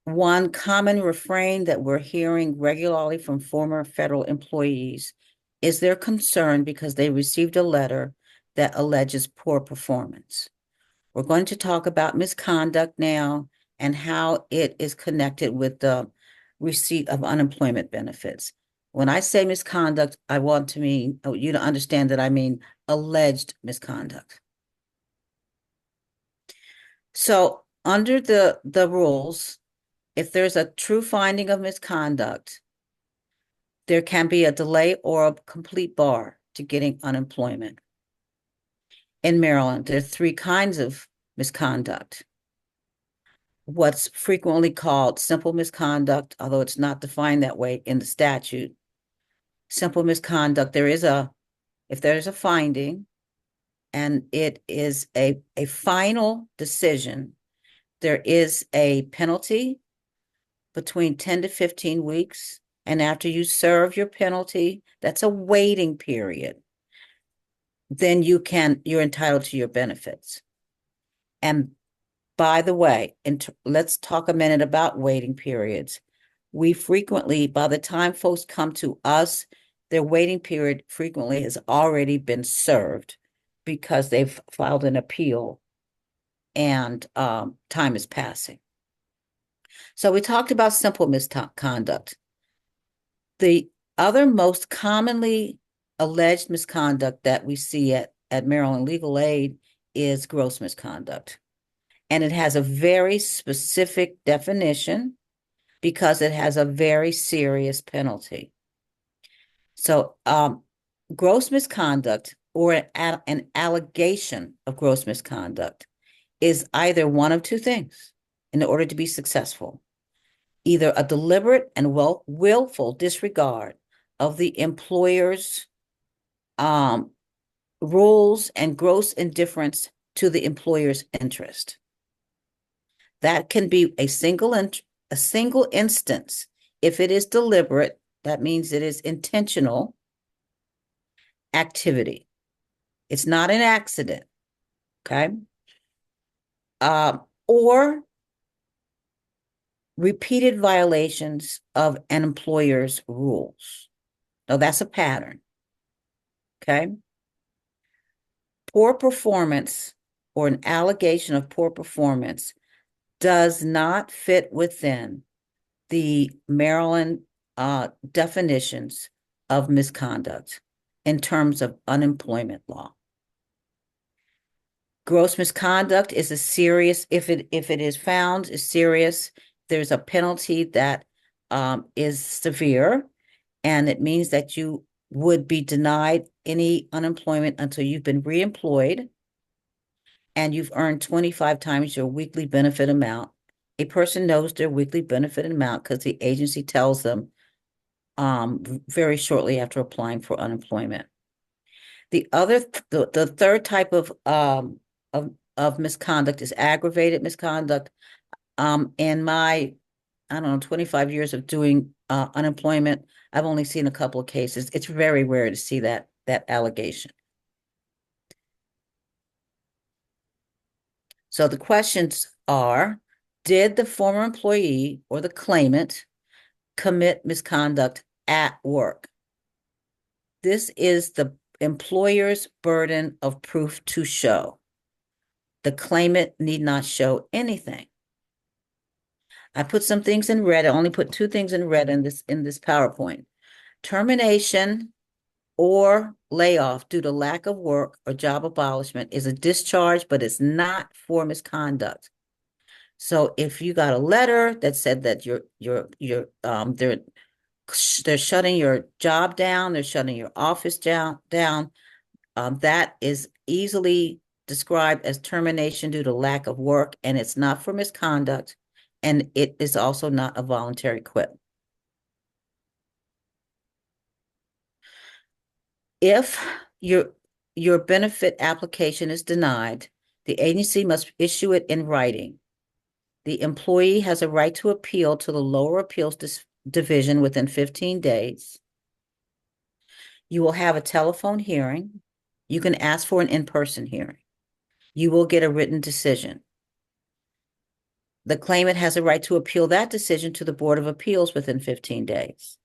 One common refrain that we're hearing regularly from former federal employees is their concern because they received a letter that alleges poor performance. We're going to talk about misconduct now and how it is connected with the receipt of unemployment benefits. When I say misconduct, I want you to understand that I mean alleged misconduct. So under the rules, if there's a true finding of misconduct, there can be a delay or a complete bar to getting unemployment. In Maryland, there are 3 kinds of misconduct. What's frequently called simple misconduct, although it's not defined that way in the statute. Simple misconduct, if there's a finding and it is a final decision, there is a penalty between 10 to 15 weeks. And after you serve your penalty, that's a waiting period. Then you're entitled to your benefits. And by the way, let's talk a minute about waiting periods. We frequently, by the time folks come to us, their waiting period frequently has already been served because they've filed an appeal and time is passing. So we talked about simple misconduct. The other most commonly alleged misconduct that we see at Maryland Legal Aid is gross misconduct. And it has a very specific definition because it has a very serious penalty. So gross misconduct or an allegation of gross misconduct is either one of 2 things in order to be successful. Either a deliberate and willful disregard of the employer's rules and gross indifference to the employer's interest. That can be a single instance. If it is deliberate, that means it is intentional activity. It's not an accident, okay? Or repeated violations of an employer's rules. Now, that's a pattern. Okay. Poor performance or an allegation of poor performance does not fit within the Maryland definitions of misconduct in terms of unemployment law. Gross misconduct is a serious, if it is found is serious, there's a penalty that is severe, and it means that you would be denied any unemployment until you've been reemployed and you've earned 25 times your weekly benefit amount. A person knows their weekly benefit amount because the agency tells them very shortly after applying for unemployment. The third type of misconduct is aggravated misconduct. In my, I don't know, 25 years of doing unemployment, I've only seen a couple of cases. It's very rare to see that allegation. So the questions are, did the former employee or the claimant commit misconduct at work? This is the employer's burden of proof to show. The claimant need not show anything. I put some things in red. I only put two things in red in this PowerPoint. Termination or layoff due to lack of work or job abolishment is a discharge, but it's not for misconduct. So if you got a letter that said that they're shutting your job down, they're shutting your office down, that is easily described as termination due to lack of work, and it's not for misconduct, and it is also not a voluntary quit. If your benefit application is denied, the agency must issue it in writing. The employee has a right to appeal to the lower appeals division within 15 days. You will have a telephone hearing. You can ask for an in-person hearing. You will get a written decision. The claimant has a right to appeal that decision to the Board of Appeals within 15 days.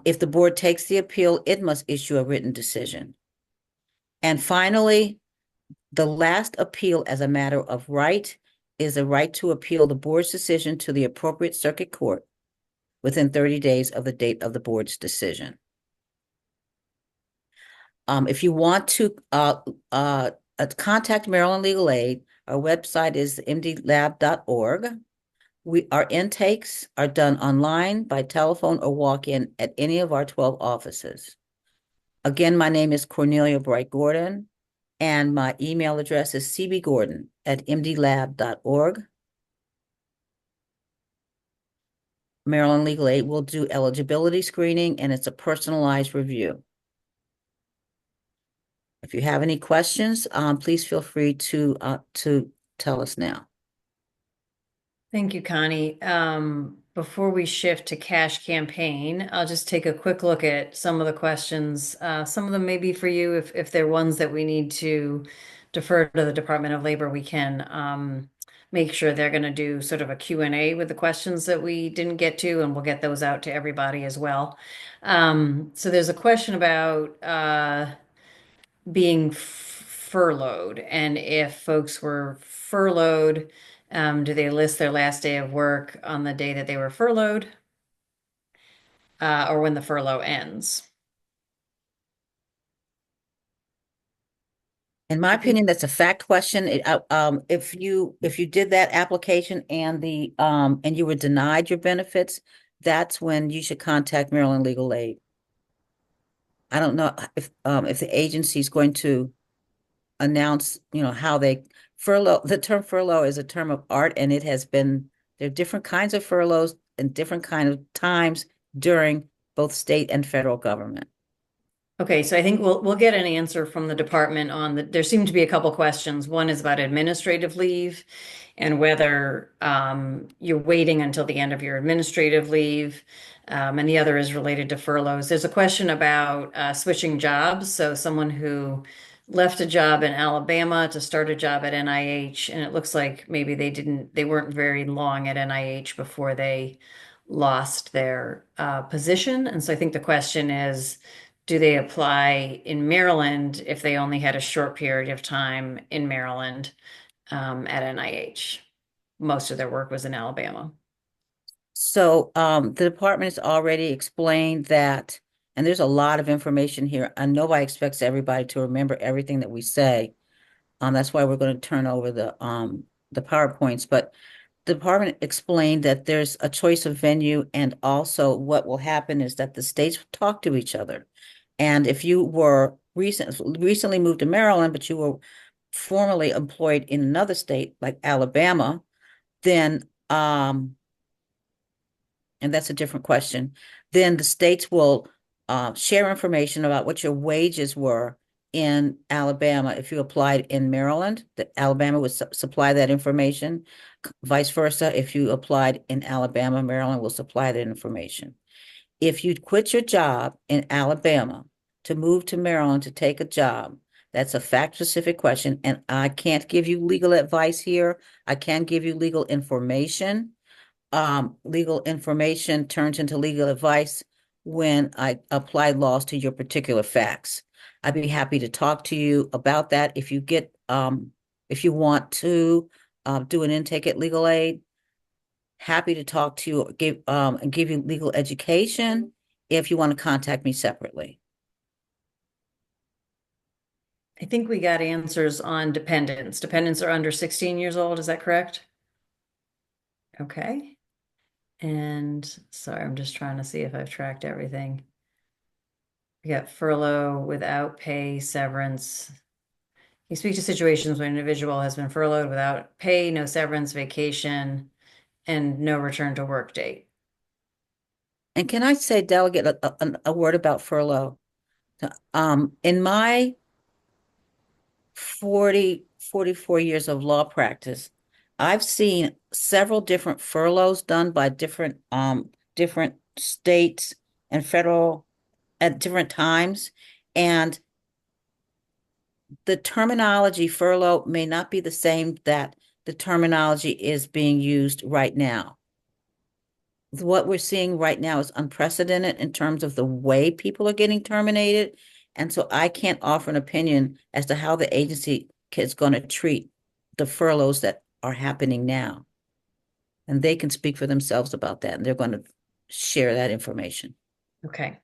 If the board takes the appeal, it must issue a written decision. And finally, the last appeal as a matter of right is a right to appeal the board's decision to the appropriate circuit court within 30 days of the date of the board's decision. If you want to contact Maryland Legal Aid, our website is mdlab.org. Our intakes are done online, by telephone, or walk-in at any of our 12 offices. Again, my name is Cornelia Bright Gordon, and my email address is cbgordon@mdlab.org. Maryland Legal Aid will do eligibility screening, and it's a personalized review. If you have any questions, please feel free to tell us now. Thank you, Connie. Before we shift to cash campaign, I'll just take a quick look at some of the questions. Some of them may be for you. If they're ones that we need to defer to the Department of Labor, we can make sure they're going to do sort of a Q&A with the questions that we didn't get to, and we'll get those out to everybody as well. So there's a question about being furloughed, and if folks were furloughed, do they list their last day of work on the day that they were furloughed, or when the furlough ends? In my opinion, that's a fact question. If you did that application and you were denied your benefits, that's when you should contact Maryland Legal Aid. I don't know if the agency is going to announce, how they furlough. The term furlough is a term of art, and there are different kinds of furloughs and different kind of times during both state and federal government. Okay, so I think we'll get an answer from the department on that. There seem to be a couple questions. One is about administrative leave and whether you're waiting until the end of your administrative leave. And the other is related to furloughs. There's a question about switching jobs. So someone who left a job in Alabama to start a job at NIH, and it looks like maybe they weren't very long at NIH before they lost their position. And so I think the question is, do they apply in Maryland if they only had a short period of time in Maryland at NIH? Most of their work was in Alabama. So the department has already explained that, and there's a lot of information here, and nobody expects everybody to remember everything that we say. That's why we're going to turn over the PowerPoints. But the department explained that there's a choice of venue, and also what will happen is that the states will talk to each other. And if you were recently moved to Maryland, but you were formerly employed in another state like Alabama, then and that's a different question, then the states will share information about what your wages were in Alabama. If you applied in Maryland, that Alabama would supply that information. Vice versa, if you applied in Alabama, Maryland will supply that information. If you quit your job in Alabama to move to Maryland to take a job, that's a fact-specific question, and I can't give you legal advice here. I can give you legal information. Legal information turns into legal advice when I apply laws to your particular facts. I'd be happy to talk to you about that if you if you want to do an intake at Legal Aid. Happy to talk to you, and give you legal education if you want to contact me separately. I think we got answers on dependents. Dependents are under 16 years old, is that correct? Okay. And sorry, I'm just trying to see if I've tracked everything. We got furlough without pay, severance. You speak to situations when an individual has been furloughed without pay, no severance, vacation, and no return to work date. And can I say, Delegate, a word about furlough? In my 44 years of law practice, I've seen several different furloughs done by different states and federal at different times. And the terminology furlough may not be the same that the terminology is being used right now. What we're seeing right now is unprecedented in terms of the way people are getting terminated. And so I can't offer an opinion as to how the agency is going to treat the furloughs that are happening now. And they can speak for themselves about that, and they're going to share that information. Okay,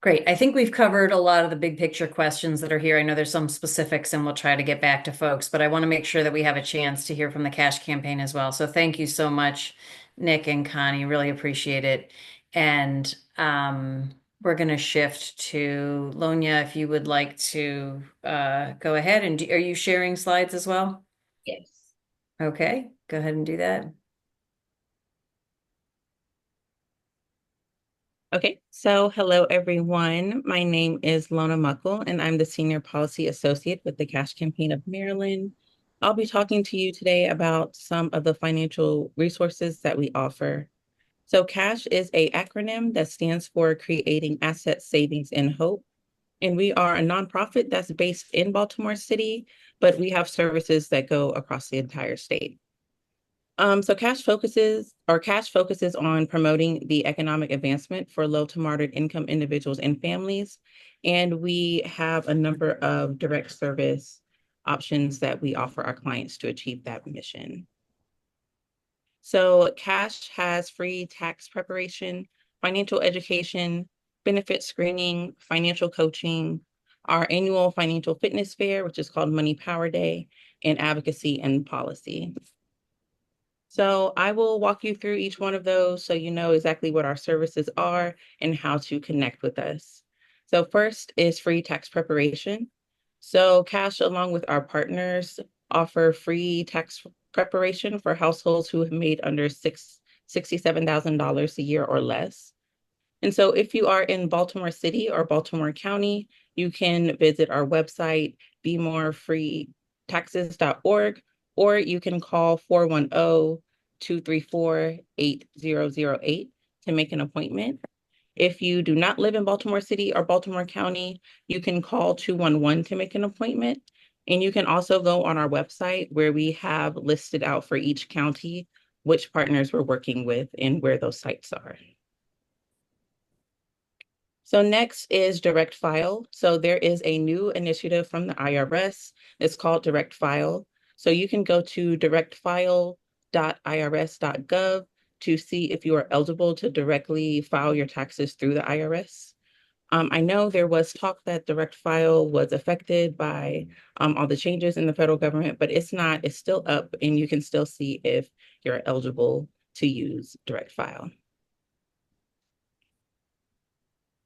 great. I think we've covered a lot of the big picture questions that are here. I know there's some specifics and we'll try to get back to folks, but I want to make sure that we have a chance to hear from the cash campaign as well. So thank you so much, Nick and Connie. Really appreciate it. And we're going to shift to Lonya, if you would like to go ahead. And are you sharing slides as well? Yes. Okay, go ahead and do that. Okay, so hello everyone. My name is Lona Muckle, and I'm the Senior Policy Associate with the Cash Campaign of Maryland. I'll be talking to you today about some of the financial resources that we offer. So CASH is an acronym that stands for Creating Asset Savings and Hope. And we are a nonprofit that's based in Baltimore City, but we have services that go across the entire state. So CASH focuses on promoting the economic advancement for low to moderate income individuals and families. And we have a number of direct service options that we offer our clients to achieve that mission. So CASH has free tax preparation, financial education, benefit screening, financial coaching, our annual financial fitness fair, which is called Money Power Day, and advocacy and policy. So I will walk you through each one of those so you know exactly what our services are and how to connect with us. So first is free tax preparation. So CASH, along with our partners, offer free tax preparation for households who have made under $67,000 a year or less. And so if you are in Baltimore City or Baltimore County, you can visit our website, bemorefreetaxes.org, or you can call 410-234-8008 to make an appointment. If you do not live in Baltimore City or Baltimore County, you can call 211 to make an appointment. And you can also go on our website where we have listed out for each county which partners we're working with and where those sites are. So next is Direct File. So there is a new initiative from the IRS. It's called Direct File. So you can go to directfile.irs.gov to see if you are eligible to directly file your taxes through the IRS. I know there was talk that Direct File was affected by all the changes in the federal government, but it's not. It's still up, and you can still see if you're eligible to use Direct File.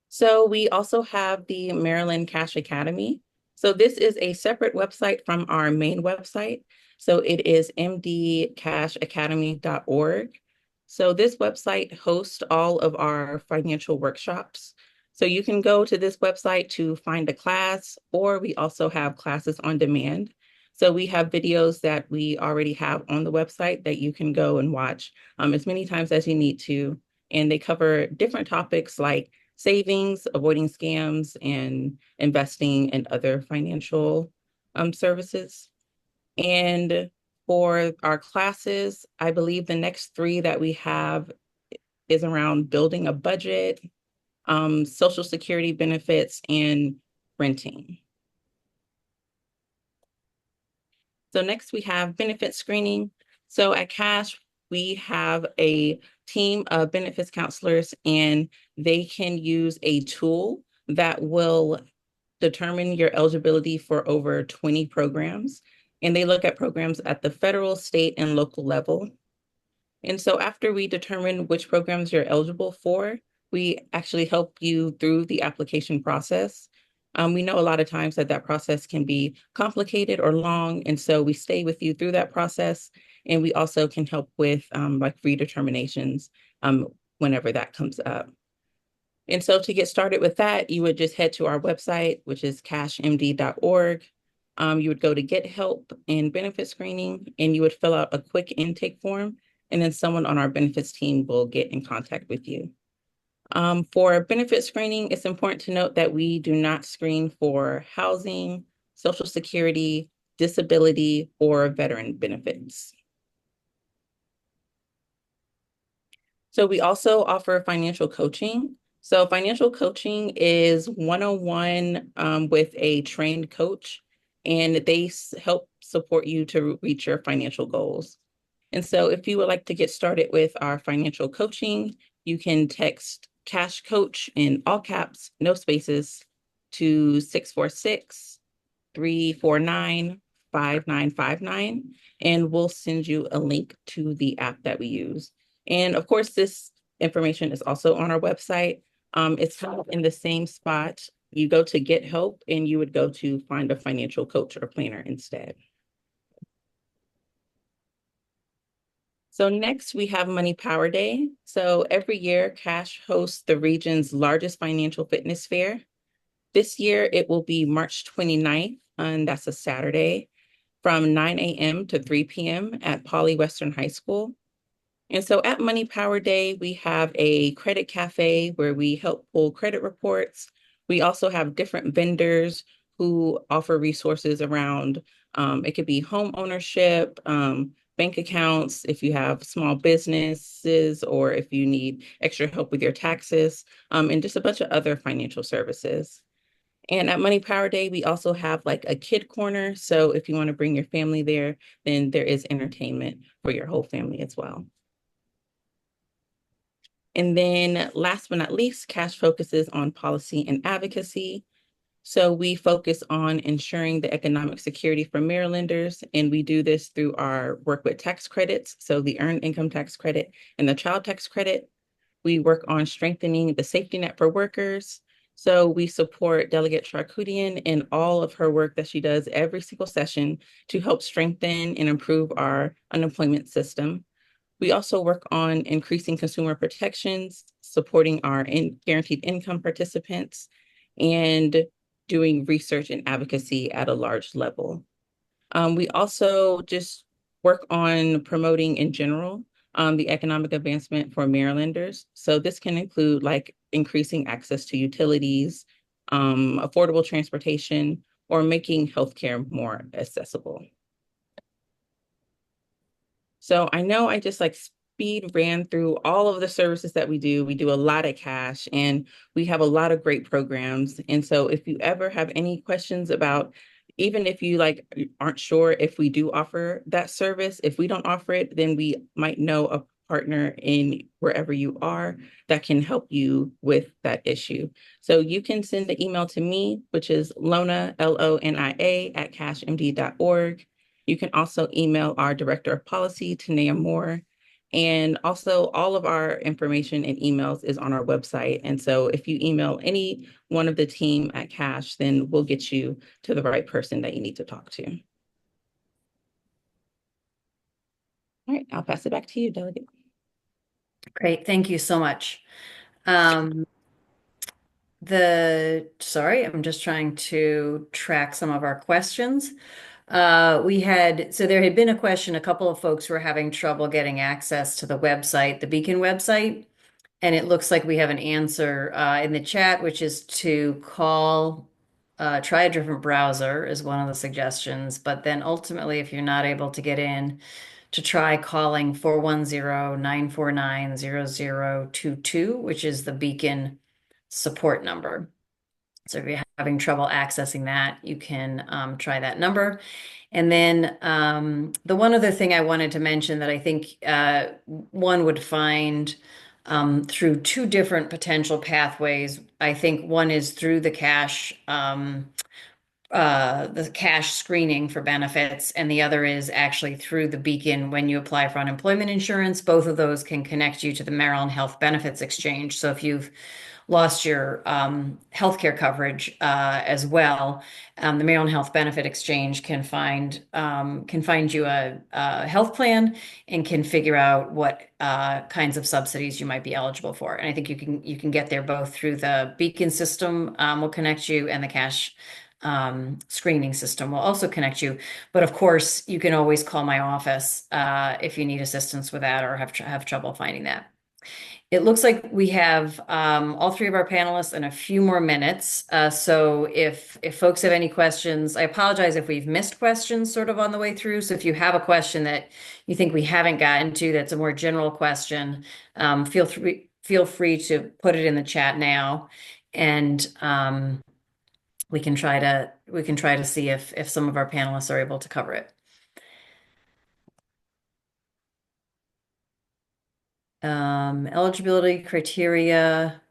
So we also have the Maryland Cash Academy. So this is a separate website from our main website. So it is mdcashacademy.org. So this website hosts all of our financial workshops. So you can go to this website to find a class, or we also have classes on demand. So we have videos that we already have on the website that you can go and watch as many times as you need to. And they cover different topics like savings, avoiding scams, and investing in other financial services. And for our classes, I believe the next 3 that we have is around building a budget, Social Security benefits, and renting. So next we have benefit screening. So at Cash, we have a team of benefits counselors, and they can use a tool that will determine your eligibility for over 20 programs. And they look at programs at the federal, state, and local level. And so after we determine which programs you're eligible for, we actually help you through the application process. We know a lot of times that process can be complicated or long, and so we stay with you through that process, and we also can help with like redeterminations whenever that comes up. And so to get started with that, you would just head to our website, which is cashmd.org. You would go to Get Help and Benefit Screening, and you would fill out a quick intake form, and then someone on our benefits team will get in contact with you. For benefit screening, it's important to note that we do not screen for housing, Social Security, disability, or veteran benefits. So we also offer financial coaching. So financial coaching is one-on-one with a trained coach, and they help support you to reach your financial goals. And so if you would like to get started with our financial coaching, you can text Cash Coach in all caps, no spaces, to 646-349-5959, and we'll send you a link to the app that we use. And of course, this information is also on our website. It's kind of in the same spot. You go to Get Help, and you would go to find a financial coach or planner instead. So next we have Money Power Day. So every year, Cash hosts the region's largest financial fitness fair. This year, it will be March 29th, and that's a Saturday, from 9 a.m. to 3 p.m. at Poly Western High School. And so at Money Power Day, we have a credit cafe where we help pull credit reports. We also have different vendors who offer resources around, it could be home ownership, bank accounts, if you have small businesses, or if you need extra help with your taxes, and just a bunch of other financial services. And at Money Power Day, we also have like a kid corner. So if you want to bring your family there, then there is entertainment for your whole family as well. And then last but not least, Cash focuses on policy and advocacy. So we focus on ensuring the economic security for Marylanders, and we do this through our work with tax credits, so the Earned Income Tax Credit and the Child Tax Credit. We work on strengthening the safety net for workers. So we support Delegate Charkoudian in all of her work that she does every single session to help strengthen and improve our unemployment system. We also work on increasing consumer protections, supporting our guaranteed income participants, and doing research and advocacy at a large level. We also just work on promoting in general. the economic advancement for Marylanders. So this can include like increasing access to utilities, affordable transportation, or making healthcare more accessible. So I know I just like speed ran through all of the services that we do. We do a lot of cash and we have a lot of great programs. And so if you ever have any questions about, even if you like aren't sure if we do offer that service, if we don't offer it, then we might know a partner in wherever you are that can help you with that issue. So you can send an email to me, which is Lona, LONIA @cashmd.org. You can also email our Director of Policy, Tanea Moore. And also all of our information and emails is on our website. And so if you email any one of the team at Cash, then we'll get you to the right person that you need to talk to. All right, I'll pass it back to you, Delegate. Great, thank you so much. Sorry, I'm just trying to track some of our questions. So there had been a question, a couple of folks were having trouble getting access to the website, the Beacon website. And it looks like we have an answer in the chat, which is to try a different browser is one of the suggestions. But then ultimately, if you're not able to get in, to try calling 410-949-0022, which is the Beacon support number. So if you're having trouble accessing that, you can try that number. And then the one other thing I wanted to mention that I think one would find through two different potential pathways. I think one is through the cash screening for benefits, and the other is actually through the Beacon when you apply for unemployment insurance. Both of those can connect you to the Maryland Health Benefits Exchange. So if you've lost your healthcare coverage as well, the Maryland Health Benefit Exchange can find you a health plan and can figure out what kinds of subsidies you might be eligible for. And I think you can get there both through the Beacon system will connect you, and the cash screening system will also connect you. But of course, you can always call my office if you need assistance with that or have trouble finding that. It looks like we have all three of our panelists in a few more minutes. So if folks have any questions, I apologize if we've missed questions sort of on the way through. So if you have a question that you think we haven't gotten to, that's a more general question, feel free to put it in the chat now, and we can try to see if some of our panelists are able to cover it. Eligibility criteria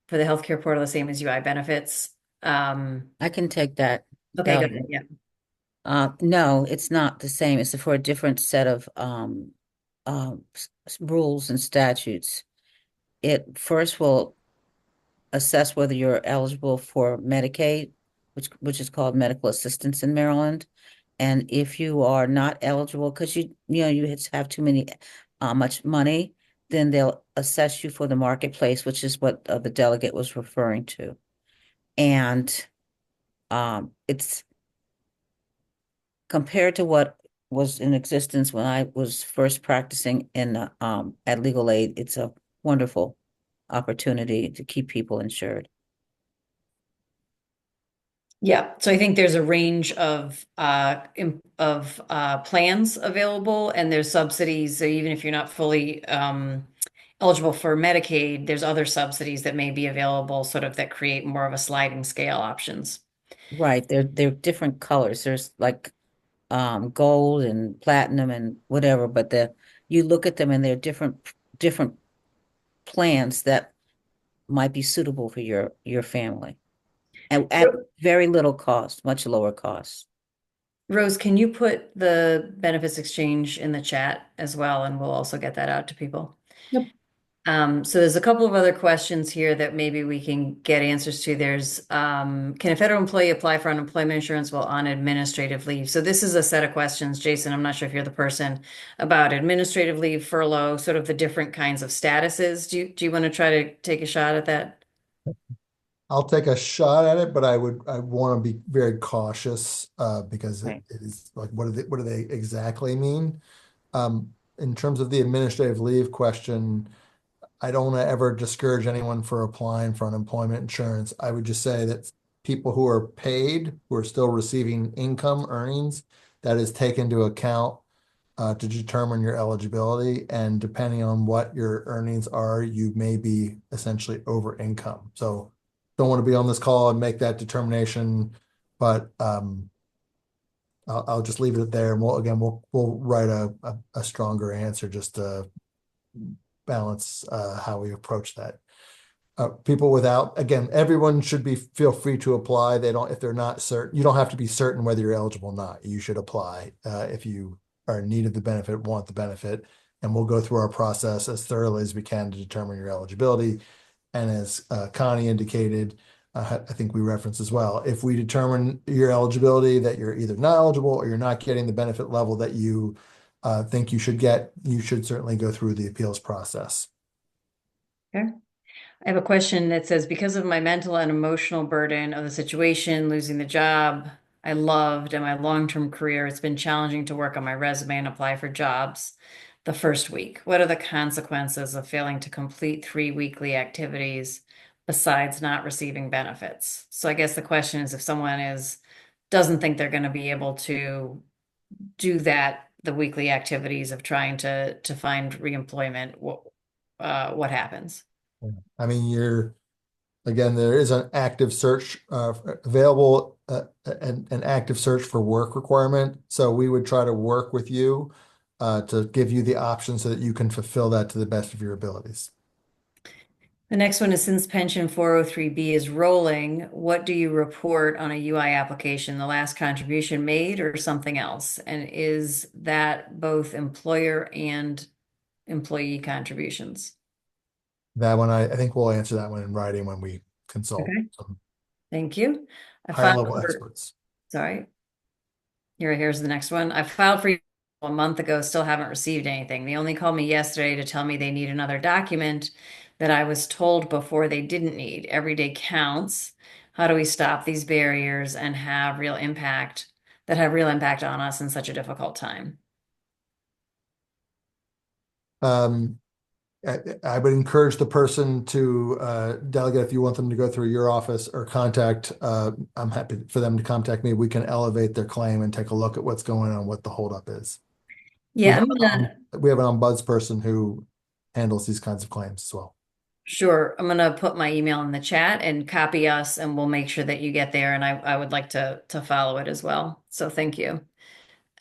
for the healthcare portal, the same as UI benefits. I can take that. Okay, go Delegate. ahead. Yeah. No, it's not the same. It's for a different set of rules and statutes. It first will assess whether you're eligible for Medicaid, which is called medical assistance in Maryland. And if you are not eligible, because you have too much money, then they'll assess you for the marketplace, which is what the delegate was referring to. And it's compared to what was in existence when I was first practicing at Legal Aid, it's a wonderful opportunity to keep people insured. Yeah, so I think there's a range of plans available, and there's subsidies. So even if you're not fully eligible for Medicaid, there's other subsidies that may be available, sort of that create more of a sliding scale options. Right, they're different colors. There's like gold and platinum and whatever, but you look at them and they're different plans that might be suitable for your family. And at very little cost, much lower cost. Rose, can you put the benefits exchange in the chat as well, and we'll also get that out to people. Yep. So there's a couple of other questions here that maybe we can get answers to. There's, can a federal employee apply for unemployment insurance while on administrative leave? So this is a set of questions, Jason, I'm not sure if you're the person, about administrative leave, furlough, sort of the different kinds of statuses. Do you want to try to take a shot at that? I'll take a shot at it, but I want to be very cautious because Right. it is like, what do they exactly mean? in terms of the administrative leave question, I don't want to ever discourage anyone for applying for unemployment insurance. I would just say that people who are paid, who are still receiving income earnings, that is taken into account to determine your eligibility. And depending on what your earnings are, you may be essentially over income. So don't want to be on this call and make that determination, but I'll just leave it there. And we'll write a stronger answer just to balance how we approach that. People without, again, everyone should feel free to apply. If they're not certain, you don't have to be certain whether you're eligible or not. You should apply if you are in need of the benefit, want the benefit, and we'll go through our process as thoroughly as we can to determine your eligibility. And as Connie indicated, I think we referenced as well, if we determine your eligibility that you're either not eligible or you're not getting the benefit level that you think you should get, you should certainly go through the appeals process. Okay. I have a question that says, because of my mental and emotional burden of the situation, losing the job I loved and my long-term career, it's been challenging to work on my resume and apply for jobs the first week. What are the consequences of failing to complete 3 weekly activities besides not receiving benefits? So I guess the question is, if someone doesn't think they're going to be able to do that, the weekly activities of trying to find reemployment, what happens? I mean, again, there is an active search available, an active search for work requirement. So we would try to work with you to give you the option so that you can fulfill that to the best of your abilities. The next one is, since pension 403B is rolling, what do you report on a UI application? The last contribution made or something else? And is that both employer and employee contributions? That one, I think we'll answer that one in writing when we consult Okay. some Thank you. higher level experts. Sorry. Here's the next one. I filed for you a month ago, still haven't received anything. They only called me yesterday to tell me they need another document that I was told before they didn't need. Every day counts. How do we stop these barriers and have real impact on us in such a difficult time? I would encourage the person to delegate if you want them to go through your office or contact. I'm happy for them to contact me. We can elevate their claim and take a look at what's going on, what the holdup is. Yeah, we have an ombudsperson who handles these kinds of claims as well. Sure. I'm gonna put my email in the chat and copy us, and we'll make sure that you get there. And I would like to follow it as well. So thank you.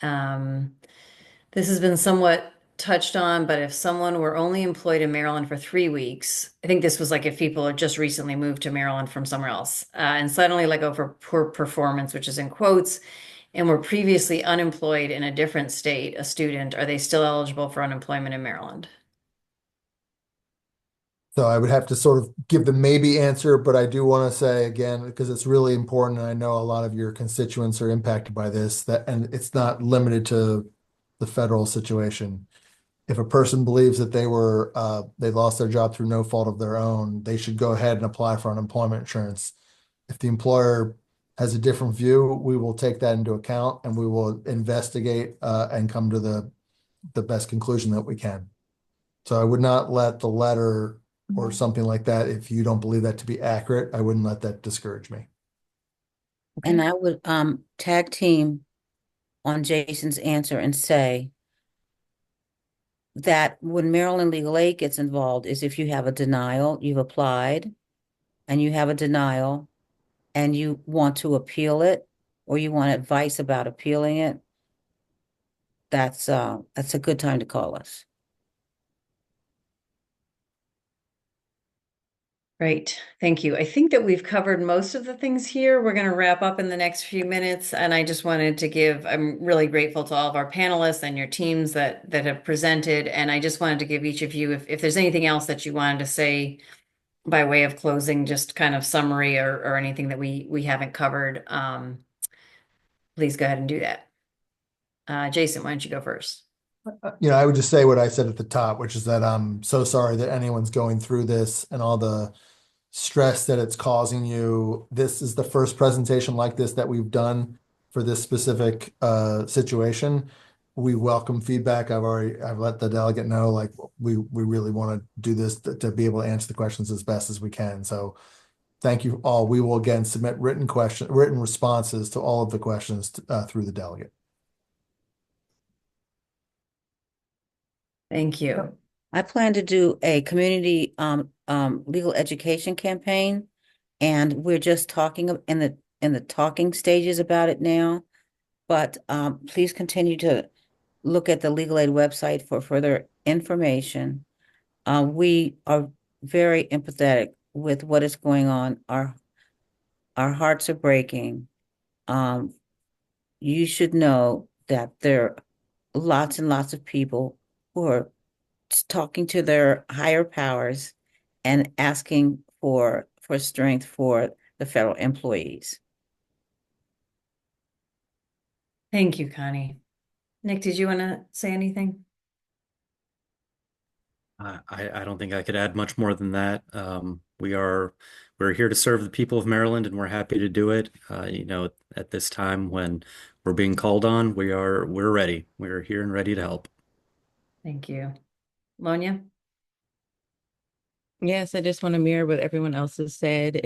This has been somewhat touched on, but if someone were only employed in Maryland for 3 weeks, I think this was like if people had just recently moved to Maryland from somewhere else, and suddenly let go for poor performance, which is in quotes, and were previously unemployed in a different state, a student, are they still eligible for unemployment in Maryland? So I would have to sort of give the maybe answer, but I do want to say again, because it's really important, and I know a lot of your constituents are impacted by this, and it's not limited to the federal situation. If a person believes that they lost their job through no fault of their own, they should go ahead and apply for unemployment insurance. If the employer has a different view, we will take that into account and we will investigate and come to the best conclusion that we can. So I would not let the letter or something like that, if you don't believe that to be accurate, I wouldn't let that discourage me. And I would tag team on Jason's answer and say that when Maryland Legal Aid gets involved is if you have a denial, you've applied and you have a denial and you want to appeal it or you want advice about appealing it, that's a good time to call us. Great, thank you. I think that we've covered most of the things here. We're going to wrap up in the next few minutes, and I just wanted to I'm really grateful to all of our panelists and your teams that have presented, and I just wanted to give each of you, if there's anything else that you wanted to say by way of closing, just kind of summary or anything that we haven't covered, please go ahead and do that. Jason, why don't you go first? I would just say what I said at the top, which is that I'm so sorry that anyone's going through this and all the stress that it's causing you. This is the first presentation like this that we've done for this specific situation. we welcome feedback. I've let the delegate know, like, we really want to do this to be able to answer the questions as best as we can. So thank you all. We will again submit written responses to all of the questions through the delegate. Thank you. I plan to do a community legal education campaign, and we're just talking in the talking stages about it now. But please continue to look at the legal aid website for further information. We are very empathetic with what is going on. Our hearts are breaking. You should know that there are lots and lots of people who are talking to their higher powers and asking for strength for the federal employees. Thank you, Connie. Nick, did you want to say anything? I don't think I could add much more than that. We're here to serve the people of Maryland, and we're happy to do it. At this time when we're being called on, we're ready. We're here and ready to help. Thank you. Lonya? Yes, I just want to mirror what everyone else has said.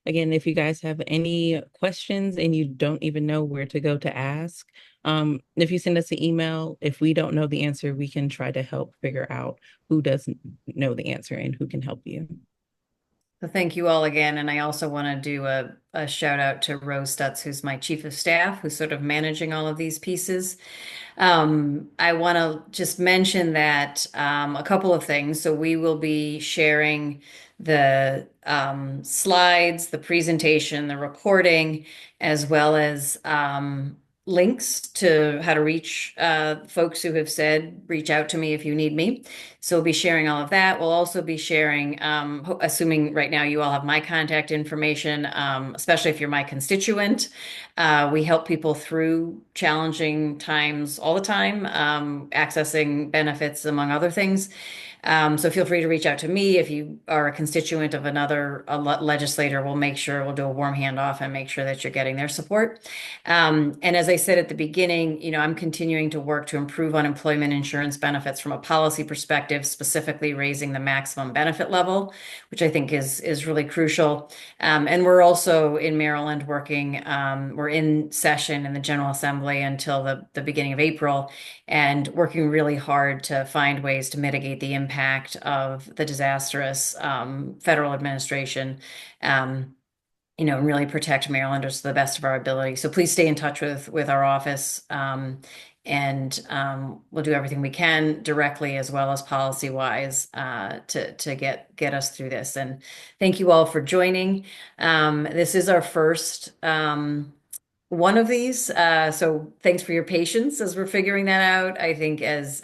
If you guys have any questions and you don't even know where to go to ask, if you send us an email, if we don't know the answer, we can try to help figure out who doesn't know the answer and who can help you. So thank you all again. And I also want to do a shout out to Rose Stutz, who's my chief of staff, who's sort of managing all of these pieces. I want to just mention that a couple of things. So we will be sharing the slides, the presentation, the recording, as well as links to how to reach folks who have said, reach out to me if you need me. So we'll be sharing all of that. We'll also be sharing, assuming right now you all have my contact information, especially if you're my constituent. We help people through challenging times all the time, accessing benefits, among other things. So feel free to reach out to me if you are a constituent of another legislator. We'll make sure we'll do a warm handoff and make sure that you're getting their support. And as I said at the beginning, I'm continuing to work to improve unemployment insurance benefits from a policy perspective, specifically raising the maximum benefit level, which I think is really crucial. And we're also in Maryland working, we're in session in the General Assembly until the beginning of April, and working really hard to find ways to mitigate the impact of the disastrous federal administration, and really protect Marylanders to the best of our ability. So please stay in touch with our office, and we'll do everything we can directly as well as policy wise to get us through this. And thank you all for joining. This is our first one of these. So thanks for your patience as we're figuring that out. I think as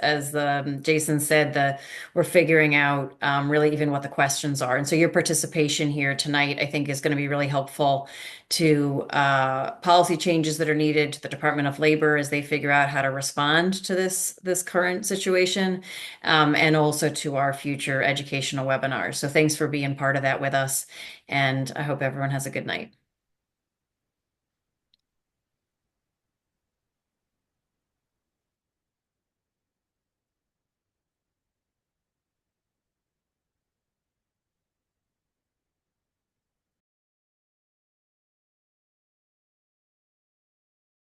Jason said, we're figuring out really even what the questions are. And so your participation here tonight, I think, is going to be really helpful to policy changes that are needed to the Department of Labor as they figure out how to respond to this current situation, and also to our future educational webinars. So thanks for being part of that with us, and I hope everyone has a good night.